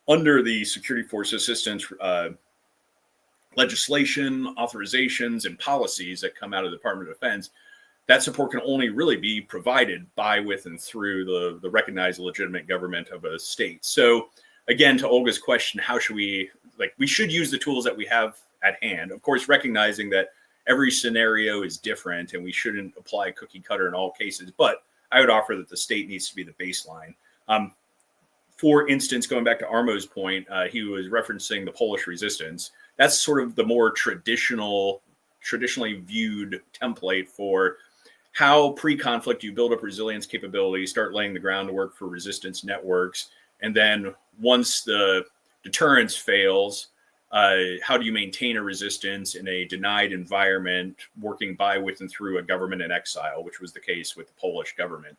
B: under the security force assistance legislation, authorizations, and policies that come out of the Department of Defense, that support can only really be provided by, with, and through the recognized legitimate government of a state. So again, to Olga's question, how should we should use the tools that we have at hand, of course, recognizing that every scenario is different and we shouldn't apply cookie cutter in all cases. But I would offer that the state needs to be the baseline. For instance, going back to Armo's point, he was referencing the Polish resistance. That's sort of the more traditionally viewed template for how pre-conflict you build up resilience capability, start laying the groundwork for resistance networks, and then once the deterrence fails, how do you maintain a resistance in a denied environment, working by, with, and through a government in exile, which was the case with the Polish government.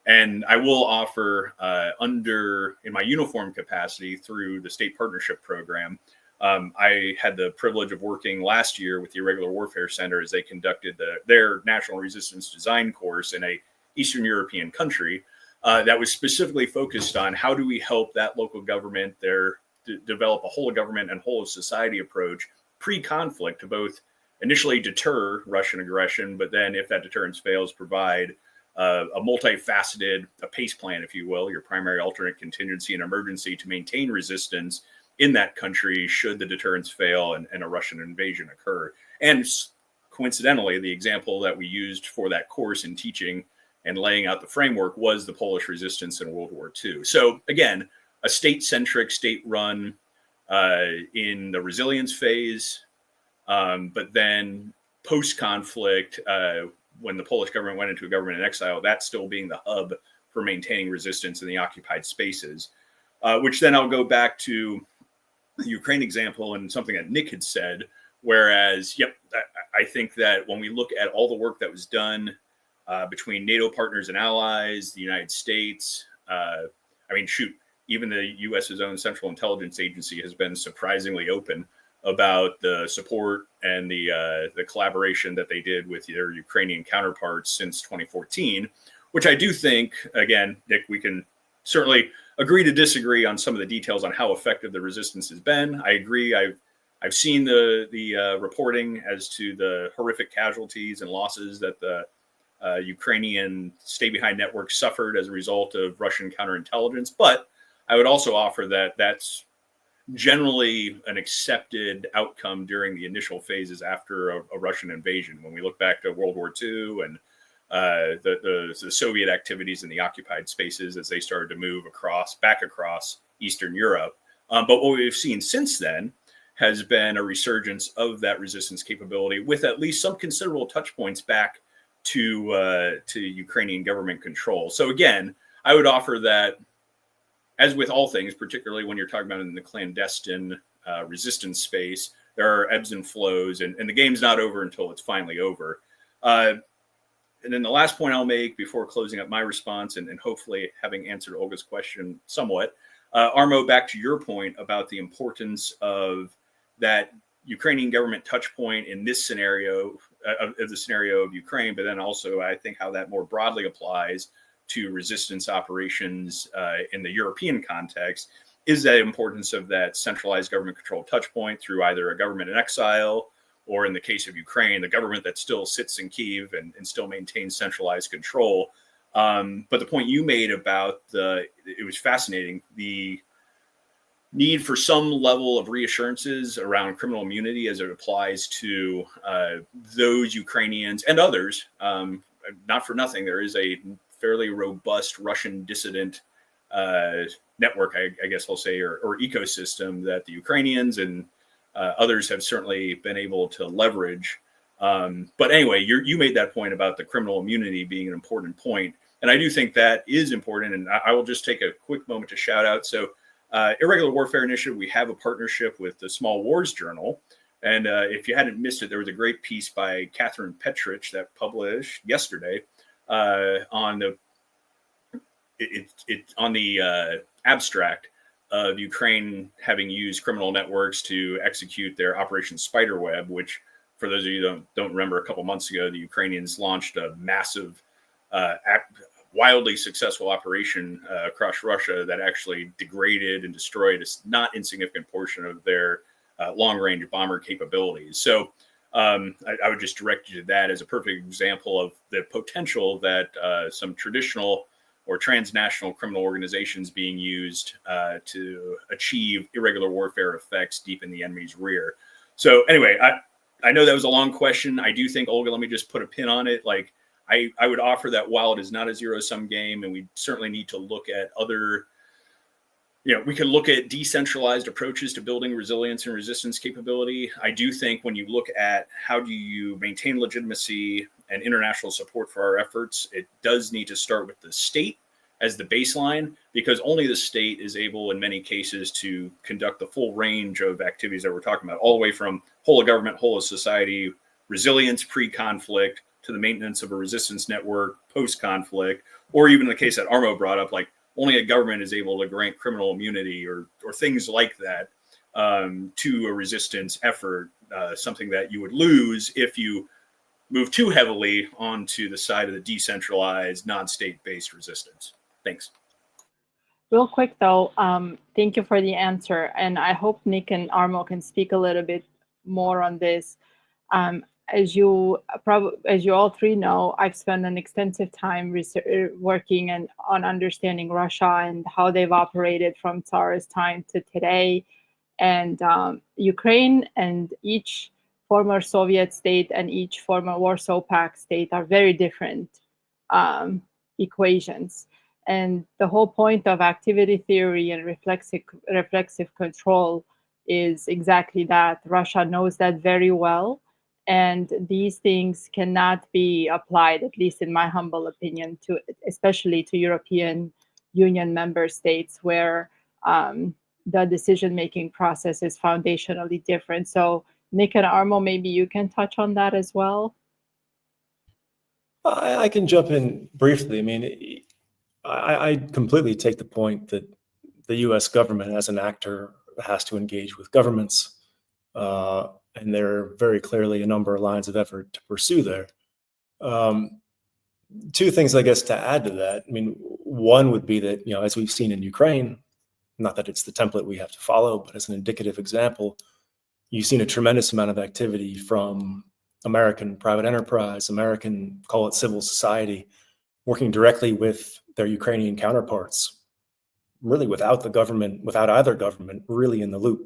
B: And I will offer, in my uniform capacity through the State Partnership Program, I had the privilege of working last year with the Irregular Warfare Center as they conducted their National Resistance Design course in a Eastern European country that was specifically focused on how do we help that local government develop a whole of government and whole of society approach pre-conflict to both initially deter Russian aggression, but then if that deterrence fails, provide a multifaceted PACE plan, if you will, your primary, alternate, contingency, and emergency, to maintain resistance in that country should the deterrence fail and a Russian invasion occur. And coincidentally, the example that we used for that course in teaching and laying out the framework was the Polish resistance in World War II. So again, a state-centric, state-run in the resilience phase, but then post-conflict, when the Polish government went into a government in exile, that still being the hub for maintaining resistance in the occupied spaces, which then I'll go back to the Ukraine example and something that Nick had said, whereas, yep, I think that when we look at all the work that was done between NATO partners and allies, the United States, I mean, shoot, even the US's own Central Intelligence Agency has been surprisingly open about the support and the collaboration that they did with their Ukrainian counterparts since 2014, which I do think, again, Nick, we can certainly agree to disagree on some of the details on how effective the resistance has been. I agree. I've seen the reporting as to the horrific casualties and losses that the Ukrainian stay-behind network suffered as a result of Russian counterintelligence. But I would also offer that that's generally an accepted outcome during the initial phases after a Russian invasion. When we look back to World War II and the Soviet activities in the occupied spaces as they started to move back across Eastern Europe. But what we've seen since then has been a resurgence of that resistance capability with at least some considerable touch points back to Ukrainian government control. So again, I would offer that, as with all things, particularly when you're talking about in the clandestine resistance space, there are ebbs and flows, and the game's not over until it's finally over. And then the last point I'll make before closing up my response and hopefully having answered Olga's question somewhat, Armo, back to your point about the importance of that Ukrainian government touch point in this scenario, of the scenario of Ukraine, but then also I think how that more broadly applies to resistance operations in the European context is that importance of that centralized government control touch point through either a government in exile or, in the case of Ukraine, the government that still sits in Kyiv and still maintains centralized control. But the point you made about it was fascinating, the need for some level of reassurances around criminal immunity as it applies to those Ukrainians and others. Not for nothing, there is a fairly robust Russian dissident network, I guess I'll say, or ecosystem that the Ukrainians and others have certainly been able to leverage. But anyway, you made that point about the criminal immunity being an important point. And I do think that is important. And I will just take a quick moment to shout out. So Irregular Warfare Initiative, we have a partnership with the Small Wars Journal. And if you hadn't missed it, there was a great piece by Catherine Petrich that published yesterday on the abstract of Ukraine having used criminal networks to execute their Operation Spiderweb, which, for those of you who don't remember, a couple months ago, the Ukrainians launched a massive, wildly successful operation across Russia that actually degraded and destroyed a not insignificant portion of their long-range bomber capabilities. So I would just direct you to that as a perfect example of the potential that some traditional or transnational criminal organizations being used to achieve irregular warfare effects deep in the enemy's rear. So anyway, I know that was a long question. I do think, Olga, let me just put a pin on it. Like, I would offer that while it is not a zero-sum game, and we certainly need to look at other, we can look at decentralized approaches to building resilience and resistance capability. I do think when you look at how do you maintain legitimacy and international support for our efforts, it does need to start with the state as the baseline, because only the state is able in many cases to conduct the full range of activities that we're talking about, all the way from whole of government, whole of society, resilience pre-conflict, to the maintenance of a resistance network post-conflict, or even the case that Armo brought up, like only a government is able to grant criminal immunity or things like that to a resistance effort, something that you would lose if you move too heavily onto the side of the decentralized, non-state-based resistance. Thanks.
A: Real quick though, thank you for the answer. And I hope Nick and Armo can speak a little bit more on this. As you all three know, I've spent an extensive time working on understanding Russia and how they've operated from Tsar's time to today. And Ukraine and each former Soviet state and each former Warsaw Pact state are very different equations. And the whole point of activity theory and reflexive control is exactly that. Russia knows that very well. And these things cannot be applied, at least in my humble opinion, to especially to European Union member states where the decision-making process is foundationally different. So Nick and Armo, maybe you can touch on that as well.
C: I can jump in briefly. I mean, I completely take the point that the U.S. government as an actor has to engage with governments, and there are very clearly a number of lines of effort to pursue there. Two things, I guess, to add to that. I mean, one would be that, as we've seen in Ukraine, not that it's the template we have to follow, but as an indicative example, you've seen a tremendous amount of activity from American private enterprise, American, call it civil society, working directly with their Ukrainian counterparts, really without the government, without either government really in the loop.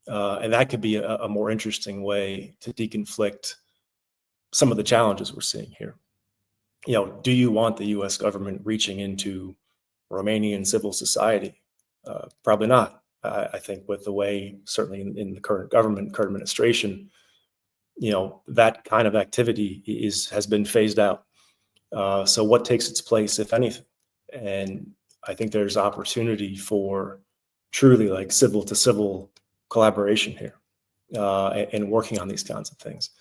C: And that could be a more interesting way to deconflict some of the challenges we're seeing here. Do you want the US government reaching into Romanian civil society? Probably not. I think with the way, certainly in the current government, current administration, that kind of activity has been phased out. So what takes its place, if anything? And I think there's opportunity for truly like civil to civil collaboration here, and working on these kinds of things.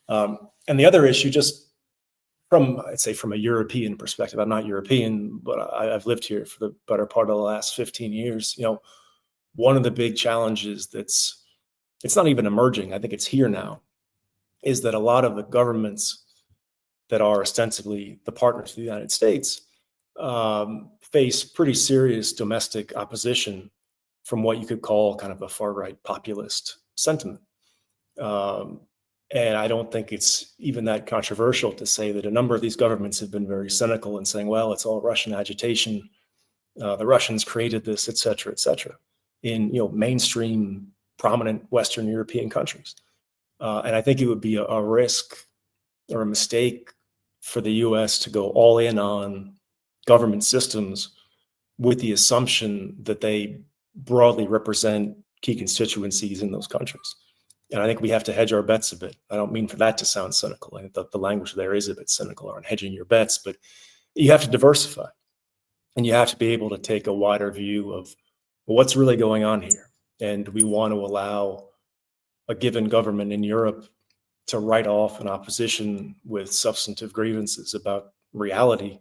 C: And the other issue, just I'd say from a European perspective, I'm not European, but I've lived here for the better part of the last 15 years. One of the big challenges it's not even emerging, I think it's here now, is that a lot of the governments that are ostensibly the partners of the United States face pretty serious domestic opposition from what you could call kind of a far-right populist sentiment. And I don't think it's even that controversial to say that a number of these governments have been very cynical in saying, well, it's all Russian agitation. The Russians created this, et cetera, in mainstream, prominent Western European countries. And I think it would be a risk or a mistake for the US to go all in on government systems with the assumption that they broadly represent key constituencies in those countries. And I think we have to hedge our bets a bit. I don't mean for that to sound cynical. I think the language there is a bit cynical on hedging your bets, but you have to diversify. And you have to be able to take a wider view of what's really going on here. And we want to allow a given government in Europe to write off an opposition with substantive grievances about reality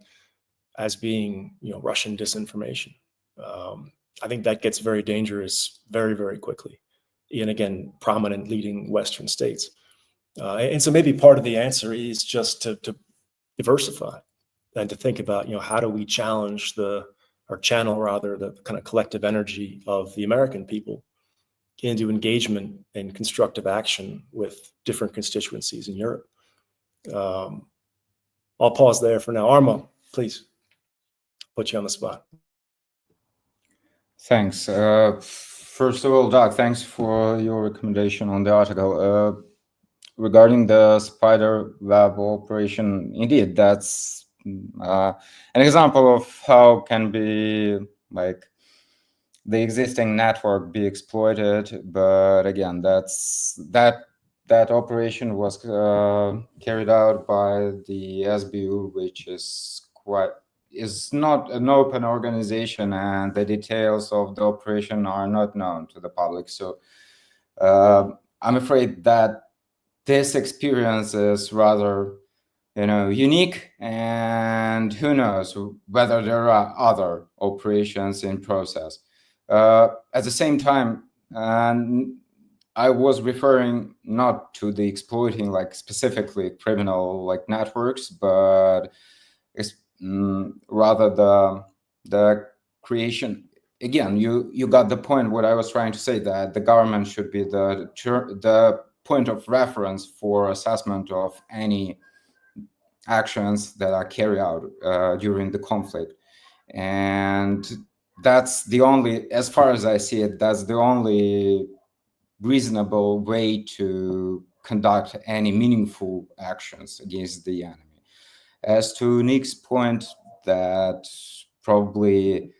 C: as being, Russian disinformation. I think that gets very dangerous very, very quickly in, again, prominent leading Western states. And so maybe part of the answer is just to diversify and to think about, how do we challenge the kind of collective energy of the American people into engagement and constructive action with different constituencies in Europe. I'll pause there for now. Armo, please, put you on the spot.
D: Thanks. First of all, Doug, thanks for your recommendation on the article. Regarding the spider web operation, indeed, that's an example of how can be like the existing network be exploited. But again, that operation was carried out by the SBU, which is not an open organization, and the details of the operation are not known to the public. So I'm afraid that this experience is rather, unique, and who knows whether there are other operations in process. At the same time, and I was referring not to the exploiting like specifically criminal like networks, but it's rather the creation. Again, you got the point. What I was trying to say, that the government should be the point of reference for assessment of any actions that are carried out during the conflict, and that's the only, as far as I see it, that's the only reasonable way to conduct any meaningful actions against the enemy. As to Nick's point, that probably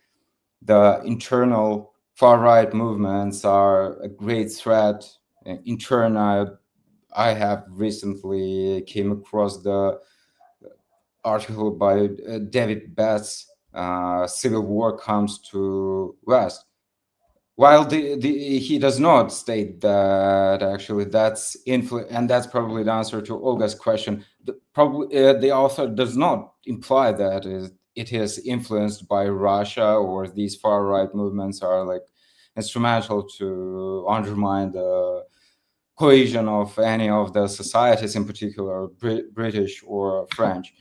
D: the internal far-right movements are a great threat. In turn, I have recently came across the article by David Betts, Civil War Comes to West. While he does not state that actually that's and that's probably the answer to Olga's question. The author does not imply that it is influenced by Russia, or these far right movements are like instrumental to undermine the cohesion of any of the societies, in particular British or French.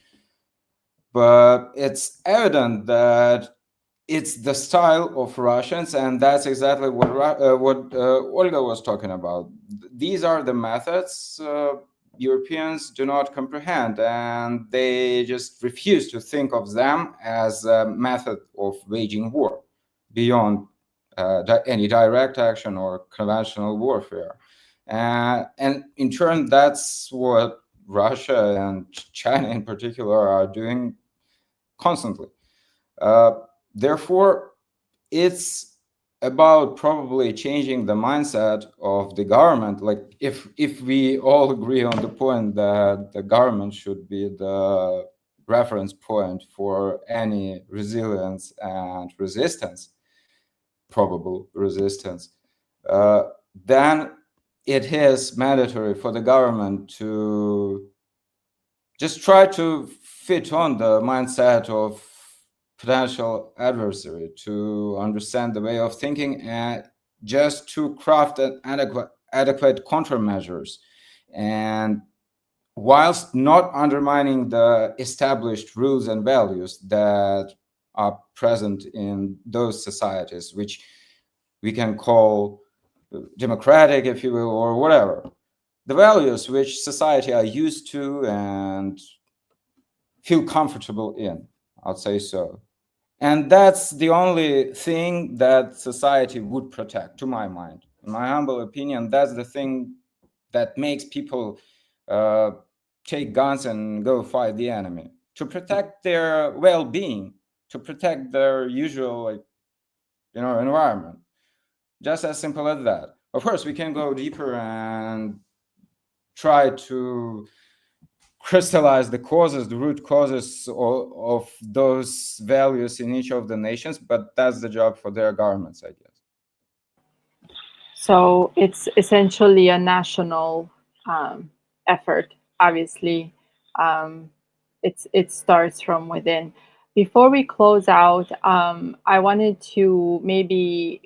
D: But it's evident that it's the style of Russians, and that's exactly what Olga was talking about. These are the methods Europeans do not comprehend, and they just refuse to think of them as a method of waging war beyond any direct action or conventional warfare. And in turn, that's what Russia and China in particular are doing constantly. Therefore, it's about probably changing the mindset of the government. Like if we all agree on the point that the government should be the reference point for any resilience and resistance, probable resistance, then it is mandatory for the government to just try to fit on the mindset of potential adversary, to understand the way of thinking, and just to craft an adequate countermeasures, and whilst not undermining the established rules and values that are present in those societies, which we can call democratic, if you will, or whatever. The values which society are used to and feel comfortable in, I'll say so. And that's the only thing that society would protect, to my mind. In my humble opinion, that's the thing that makes people take guns and go fight the enemy, to protect their well-being, to protect their usual, environment. Just as simple as that. Of course, we can go deeper and try to crystallize the causes, the root causes of those values in each of the nations, but that's the job for their governments, I guess.
A: So it's essentially a national effort. Obviously, it starts from within. Before we close out, I wanted to maybe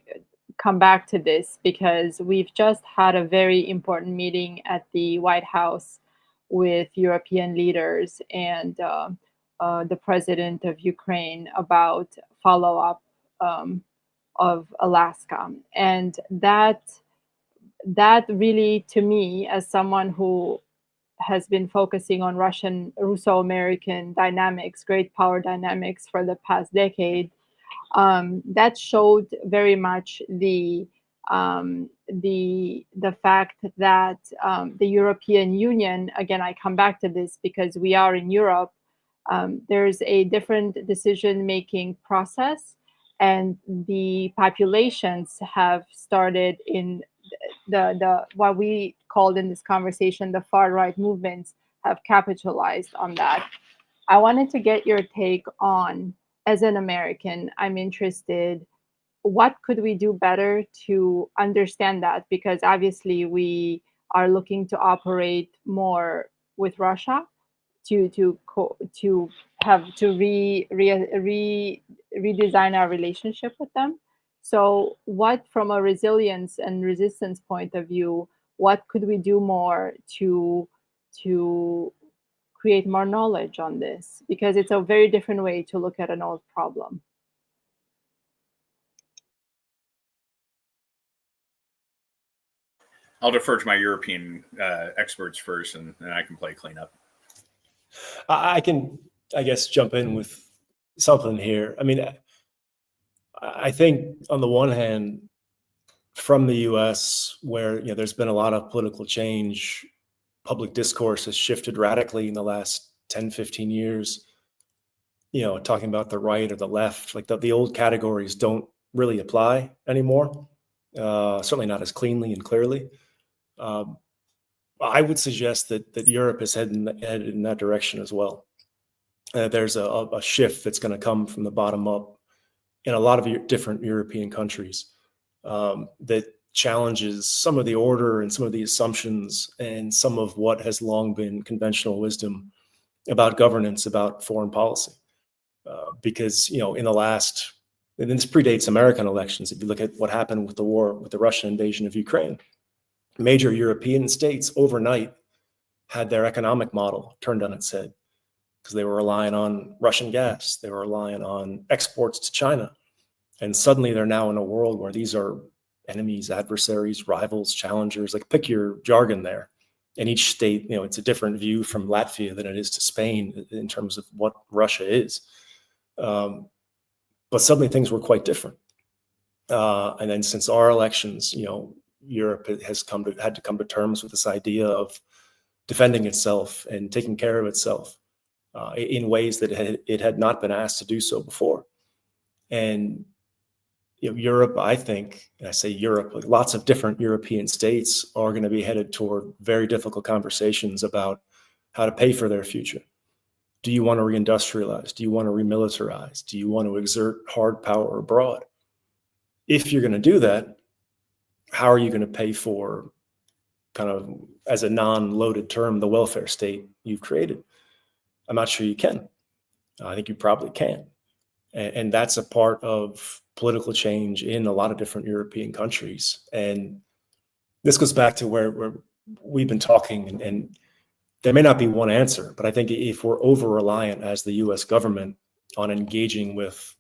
A: come back to this because we've just had a very important meeting at the White House with European leaders and the president of Ukraine about follow-up of Alaska. And that really, to me, as someone who has been focusing on Russo-American dynamics, great power dynamics for the past decade, that showed very much the fact that the European Union, again, I come back to this because we are in Europe, there's a different decision-making process, and the populations have started in the what we called in this conversation the far-right movements have capitalized on that. I wanted to get your take on, as an American, I'm interested, what could we do better to understand that? Because obviously we are looking to operate more with Russia, to redesign our relationship with them. So what, from a resilience and resistance point of view, what could we do more to create more knowledge on this? Because it's a very different way to look at an old problem.
B: I'll defer to my European experts first, and then I can play cleanup.
C: I can, I guess, jump in with something here. I mean, I think on the one hand, from the US, where there's been a lot of political change, public discourse has shifted radically in the last 10, 15 years. talking about the right or the left, like the old categories don't really apply anymore. Certainly not as cleanly and clearly. I would suggest that Europe is headed in that direction as well. There's a shift that's going to come from the bottom up in a lot of different European countries that challenges some of the order and some of the assumptions and some of what has long been conventional wisdom about governance, about foreign policy. Because, in the last, and this predates American elections, if you look at what happened with the war, with the Russian invasion of Ukraine, major European states overnight had their economic model turned on its head because they were relying on Russian gas. They were relying on exports to China. And suddenly they're now in a world where these are enemies, adversaries, rivals, challengers, like pick your jargon there. And each state, it's a different view from Latvia than it is to Spain in terms of what Russia is. But suddenly things were quite different. And then since our elections, Europe has had to come to terms with this idea of defending itself and taking care of itself in ways that it had not been asked to do so before. And Europe, I think, and I say Europe, like lots of different European states are going to be headed toward very difficult conversations about how to pay for their future. Do you want to reindustrialize? Do you want to remilitarize? Do you want to exert hard power abroad? If you're going to do that, how are you going to pay for, kind of as a non-loaded term, the welfare state you've created? I'm not sure you can. I think you probably can. And that's a part of political change in a lot of different European countries. And this goes back to where we've been talking, and there may not be one answer, but I think if we're over-reliant as the US government on engaging with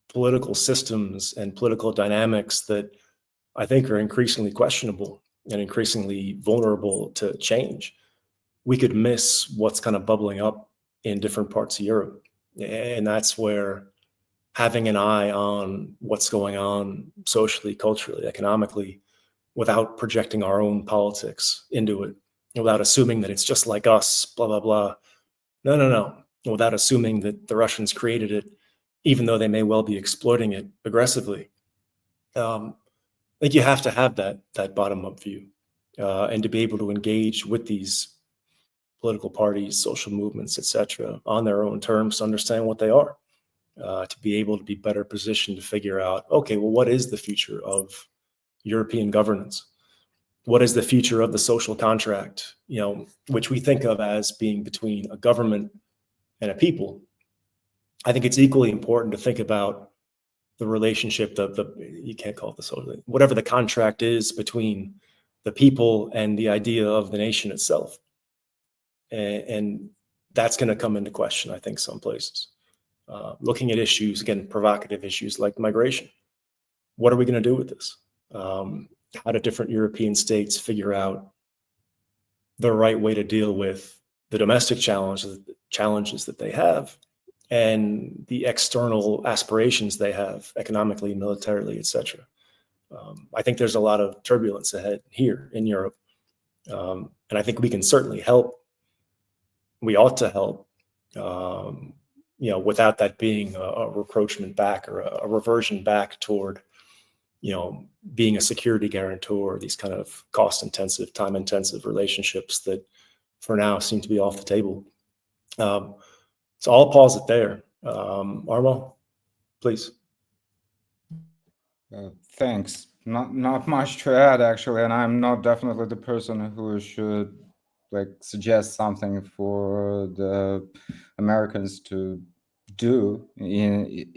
C: political systems and political dynamics that I think are increasingly questionable and increasingly vulnerable to change, we could miss what's kind of bubbling up in different parts of Europe. And that's where having an eye on what's going on socially, culturally, economically, without projecting our own politics into it, without assuming that it's just like us, blah, blah, blah. No. Without assuming that the Russians created it, even though they may well be exploiting it aggressively. I think you have to have that bottom-up view and to be able to engage with these political parties, social movements, etc., on their own terms to understand what they are. To be able to be better positioned to figure out, okay, well, what is the future of European governance? What is the future of the social contract, which we think of as being between a government and a people? I think it's equally important to think about the relationship, you can't call it the social, whatever the contract is between the people and the idea of the nation itself. And that's going to come into question, I think, some places. Looking at issues, again, provocative issues like migration. What are we going to do with this? How do different European states figure out the right way to deal with the domestic challenges that they have and the external aspirations they have economically, militarily, etc. I think there's a lot of turbulence ahead here in Europe. And I think we can certainly help. We ought to help. Without that being a reproachment back or a reversion back toward, being a security guarantor, these kind of cost-intensive, time-intensive relationships that for now seem to be off the table. So I'll pause it there. Armo, please.
D: Thanks. Not much to add, actually, and I'm not definitely the person who should suggest something for the Americans to do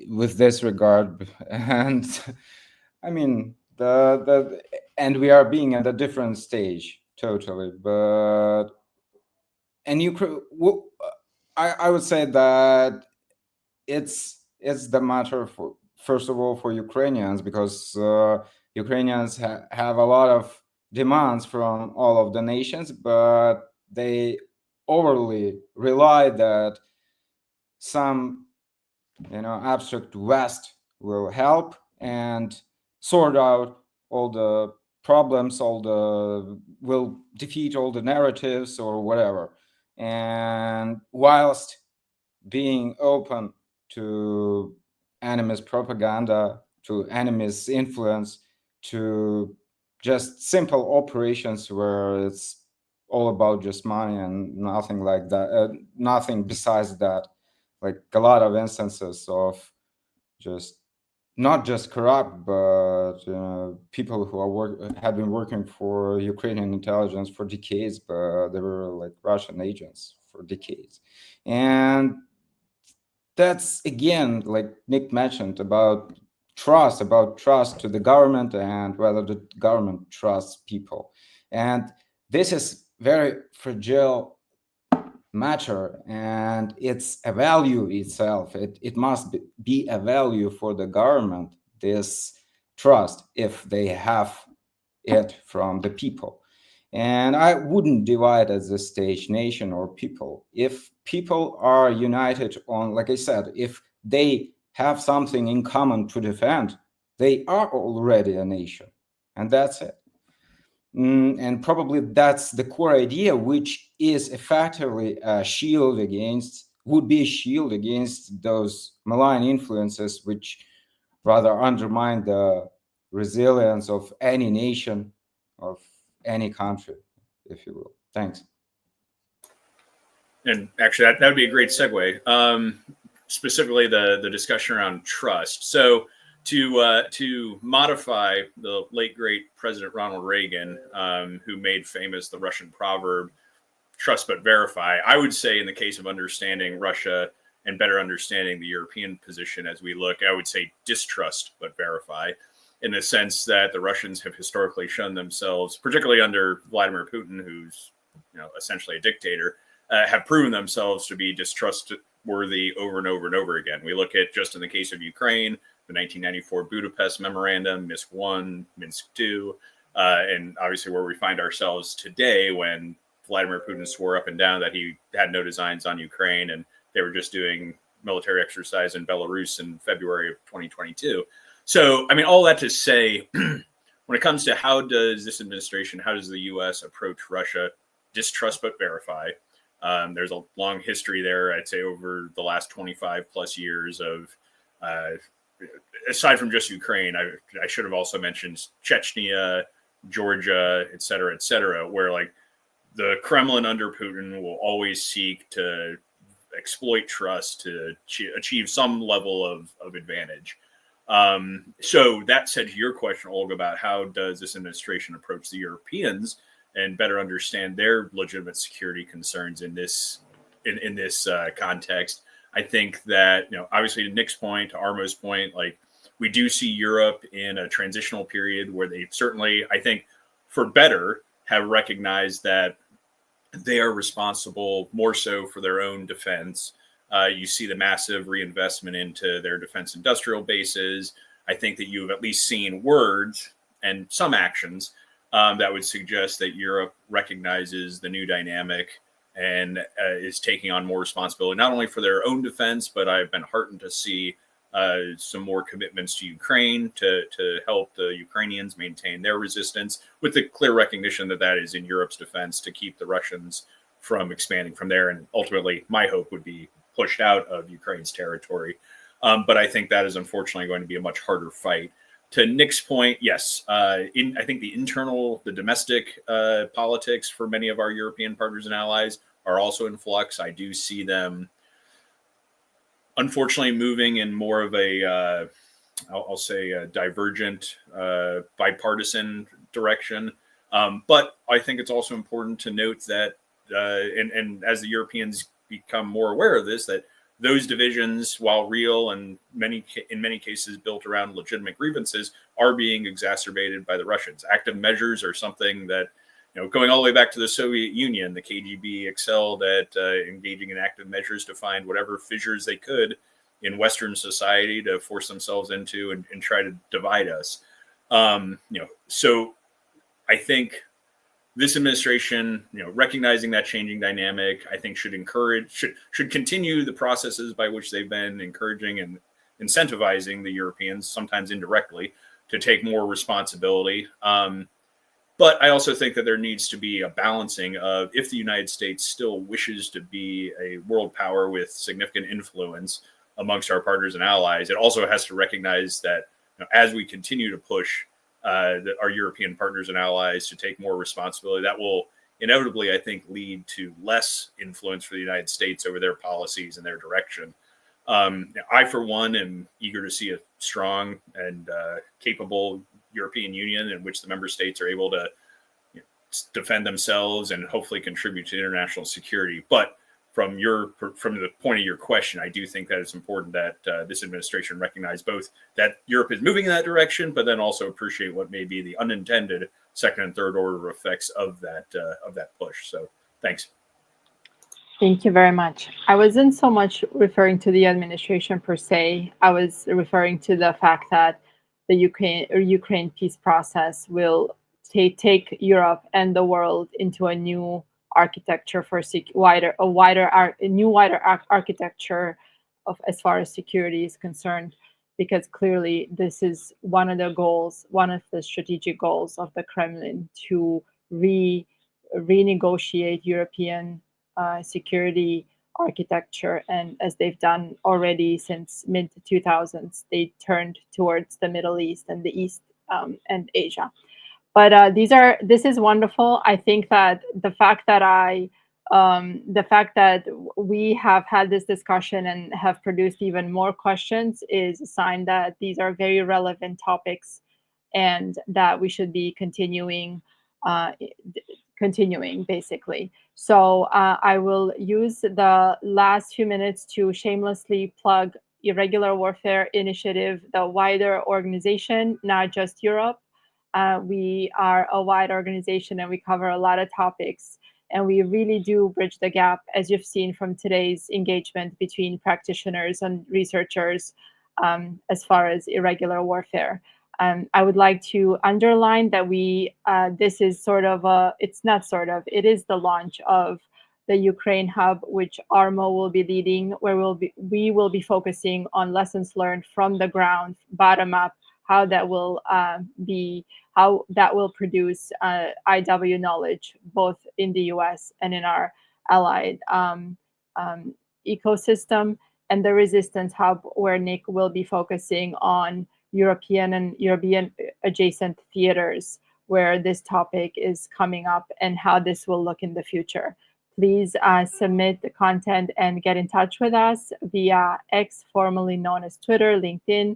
D: with this regard. And I mean, and we are being at a different stage totally. But I would say that it's the matter for, first of all, for Ukrainians, because Ukrainians have a lot of demands from all of the nations, but they overly rely that some abstract West will help and sort out all the problems, will defeat all the narratives or whatever. And whilst being open to enemy's propaganda, to enemy's influence, to just simple operations where it's all about just money and nothing like that, nothing besides that. Like a lot of instances of just not just corrupt, but people who had been working for Ukrainian intelligence for decades, but they were like Russian agents for decades. And that's, again, like Nick mentioned, about trust to the government and whether the government trusts people. And this is very fragile matter, and it's a value itself. It must be a value for the government, this trust, if they have it from the people. And I wouldn't divide at this stage nation or people. If people are united on, like I said, if they have something in common to defend, they are already a nation, and that's it. And probably that's the core idea, which is effectively a shield against, would be a shield against those malign influences, which rather undermine the resilience of any nation, of any country, if you will. Thanks.
B: And actually, that would be a great segue. Specifically, the discussion around trust. So, to modify the late great President Ronald Reagan, who made famous the Russian proverb "trust but verify," I would say in the case of understanding Russia and better understanding the European position as we look, I would say distrust but verify, in the sense that the Russians have historically shown themselves, particularly under Vladimir Putin, who's essentially a dictator, have proven themselves to be distrustworthy over and over and over again. We look at, just in the case of Ukraine, the 1994 Budapest Memorandum, Minsk I, Minsk II, and obviously where we find ourselves today when Vladimir Putin swore up and down that he had no designs on Ukraine and they were just doing military exercise in Belarus in February of 2022. So, I mean, all that to say, when it comes to how does this administration, how does the U.S. approach Russia, distrust but verify? There's a long history there, I'd say, over the last 25 plus years of, aside from just Ukraine, I should have also mentioned Chechnya, Georgia, et cetera, where like the Kremlin under Putin will always seek to exploit trust to achieve some level of advantage. So that said, to your question, Olga, about how does this administration approach the Europeans and better understand their legitimate security concerns in this context, I think that, obviously to Nick's point, to Armo's point, like we do see Europe in a transitional period where they certainly, I think, for better, have recognized that they are responsible more so for their own defense. You see the massive reinvestment into their defense industrial bases. I think that you have at least seen words and some actions that would suggest that Europe recognizes the new dynamic and is taking on more responsibility, not only for their own defense, but I've been heartened to see some more commitments to Ukraine to help the Ukrainians maintain their resistance, with the clear recognition that that is in Europe's defense to keep the Russians from expanding from there. And ultimately, my hope would be pushed out of Ukraine's territory. But I think that is unfortunately going to be a much harder fight. To Nick's point, yes, I think the domestic politics for many of our European partners and allies are also in flux. I do see them, unfortunately, moving in more of a, I'll say, a divergent, bipartisan direction. But I think it's also important to note that, and as the Europeans become more aware of this, that those divisions, while real and in many cases built around legitimate grievances, are being exacerbated by the Russians. Active measures are something that, going all the way back to the Soviet Union, the KGB excelled at engaging in active measures to find whatever fissures they could in Western society to force themselves into and try to divide us. So I think this administration, recognizing that changing dynamic, I think should continue the processes by which they've been encouraging and incentivizing the Europeans, sometimes indirectly, to take more responsibility. But I also think that there needs to be a balancing of, if the United States still wishes to be a world power with significant influence, amongst our partners and allies. It also has to recognize that as we continue to push our European partners and allies to take more responsibility, that will inevitably, I think, lead to less influence for the United States over their policies and their direction. I, for one, am eager to see a strong and capable European Union in which the member states are able to defend themselves and hopefully contribute to international security. But from the point of your question, I do think that it's important that this administration recognize both that Europe is moving in that direction, but then also appreciate what may be the unintended second and third order effects of that push. So thanks.
A: Thank you very much. I wasn't so much referring to the administration per se. I was referring to the fact that the Ukraine peace process will take Europe and the world into a new architecture for a new wider architecture of as far as security is concerned, because clearly this is one of the strategic goals of the Kremlin, to renegotiate European security architecture. And as they've done already since mid 2000s, they turned towards the Middle East and the East and Asia. But this is wonderful. I think that the fact that we have had this discussion and have produced even more questions is a sign that these are very relevant topics, and that we should be continuing basically. So I will use the last few minutes to shamelessly plug Irregular Warfare Initiative, the wider organization, not just Europe. We are a wide organization and we cover a lot of topics, and we really do bridge the gap, as you've seen from today's engagement between practitioners and researchers as far as irregular warfare. I would like to underline that this is it is the launch of the Ukraine Hub, which Armo will be leading, where we will be focusing on lessons learned from the ground, bottom up, how that will produce IW knowledge, both in the US and in our allied ecosystem, and the Resistance Hub, where Nick will be focusing on European and European adjacent theaters, where this topic is coming up and how this will look in the future. Please submit the content and get in touch with us via X, formerly known as Twitter, LinkedIn,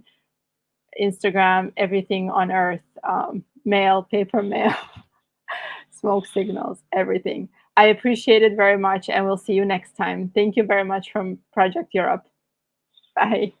A: Instagram, everything on earth, mail, paper mail, smoke signals, everything. I appreciate it very much, and we'll see you next time. Thank you very much from Project Europe. Bye.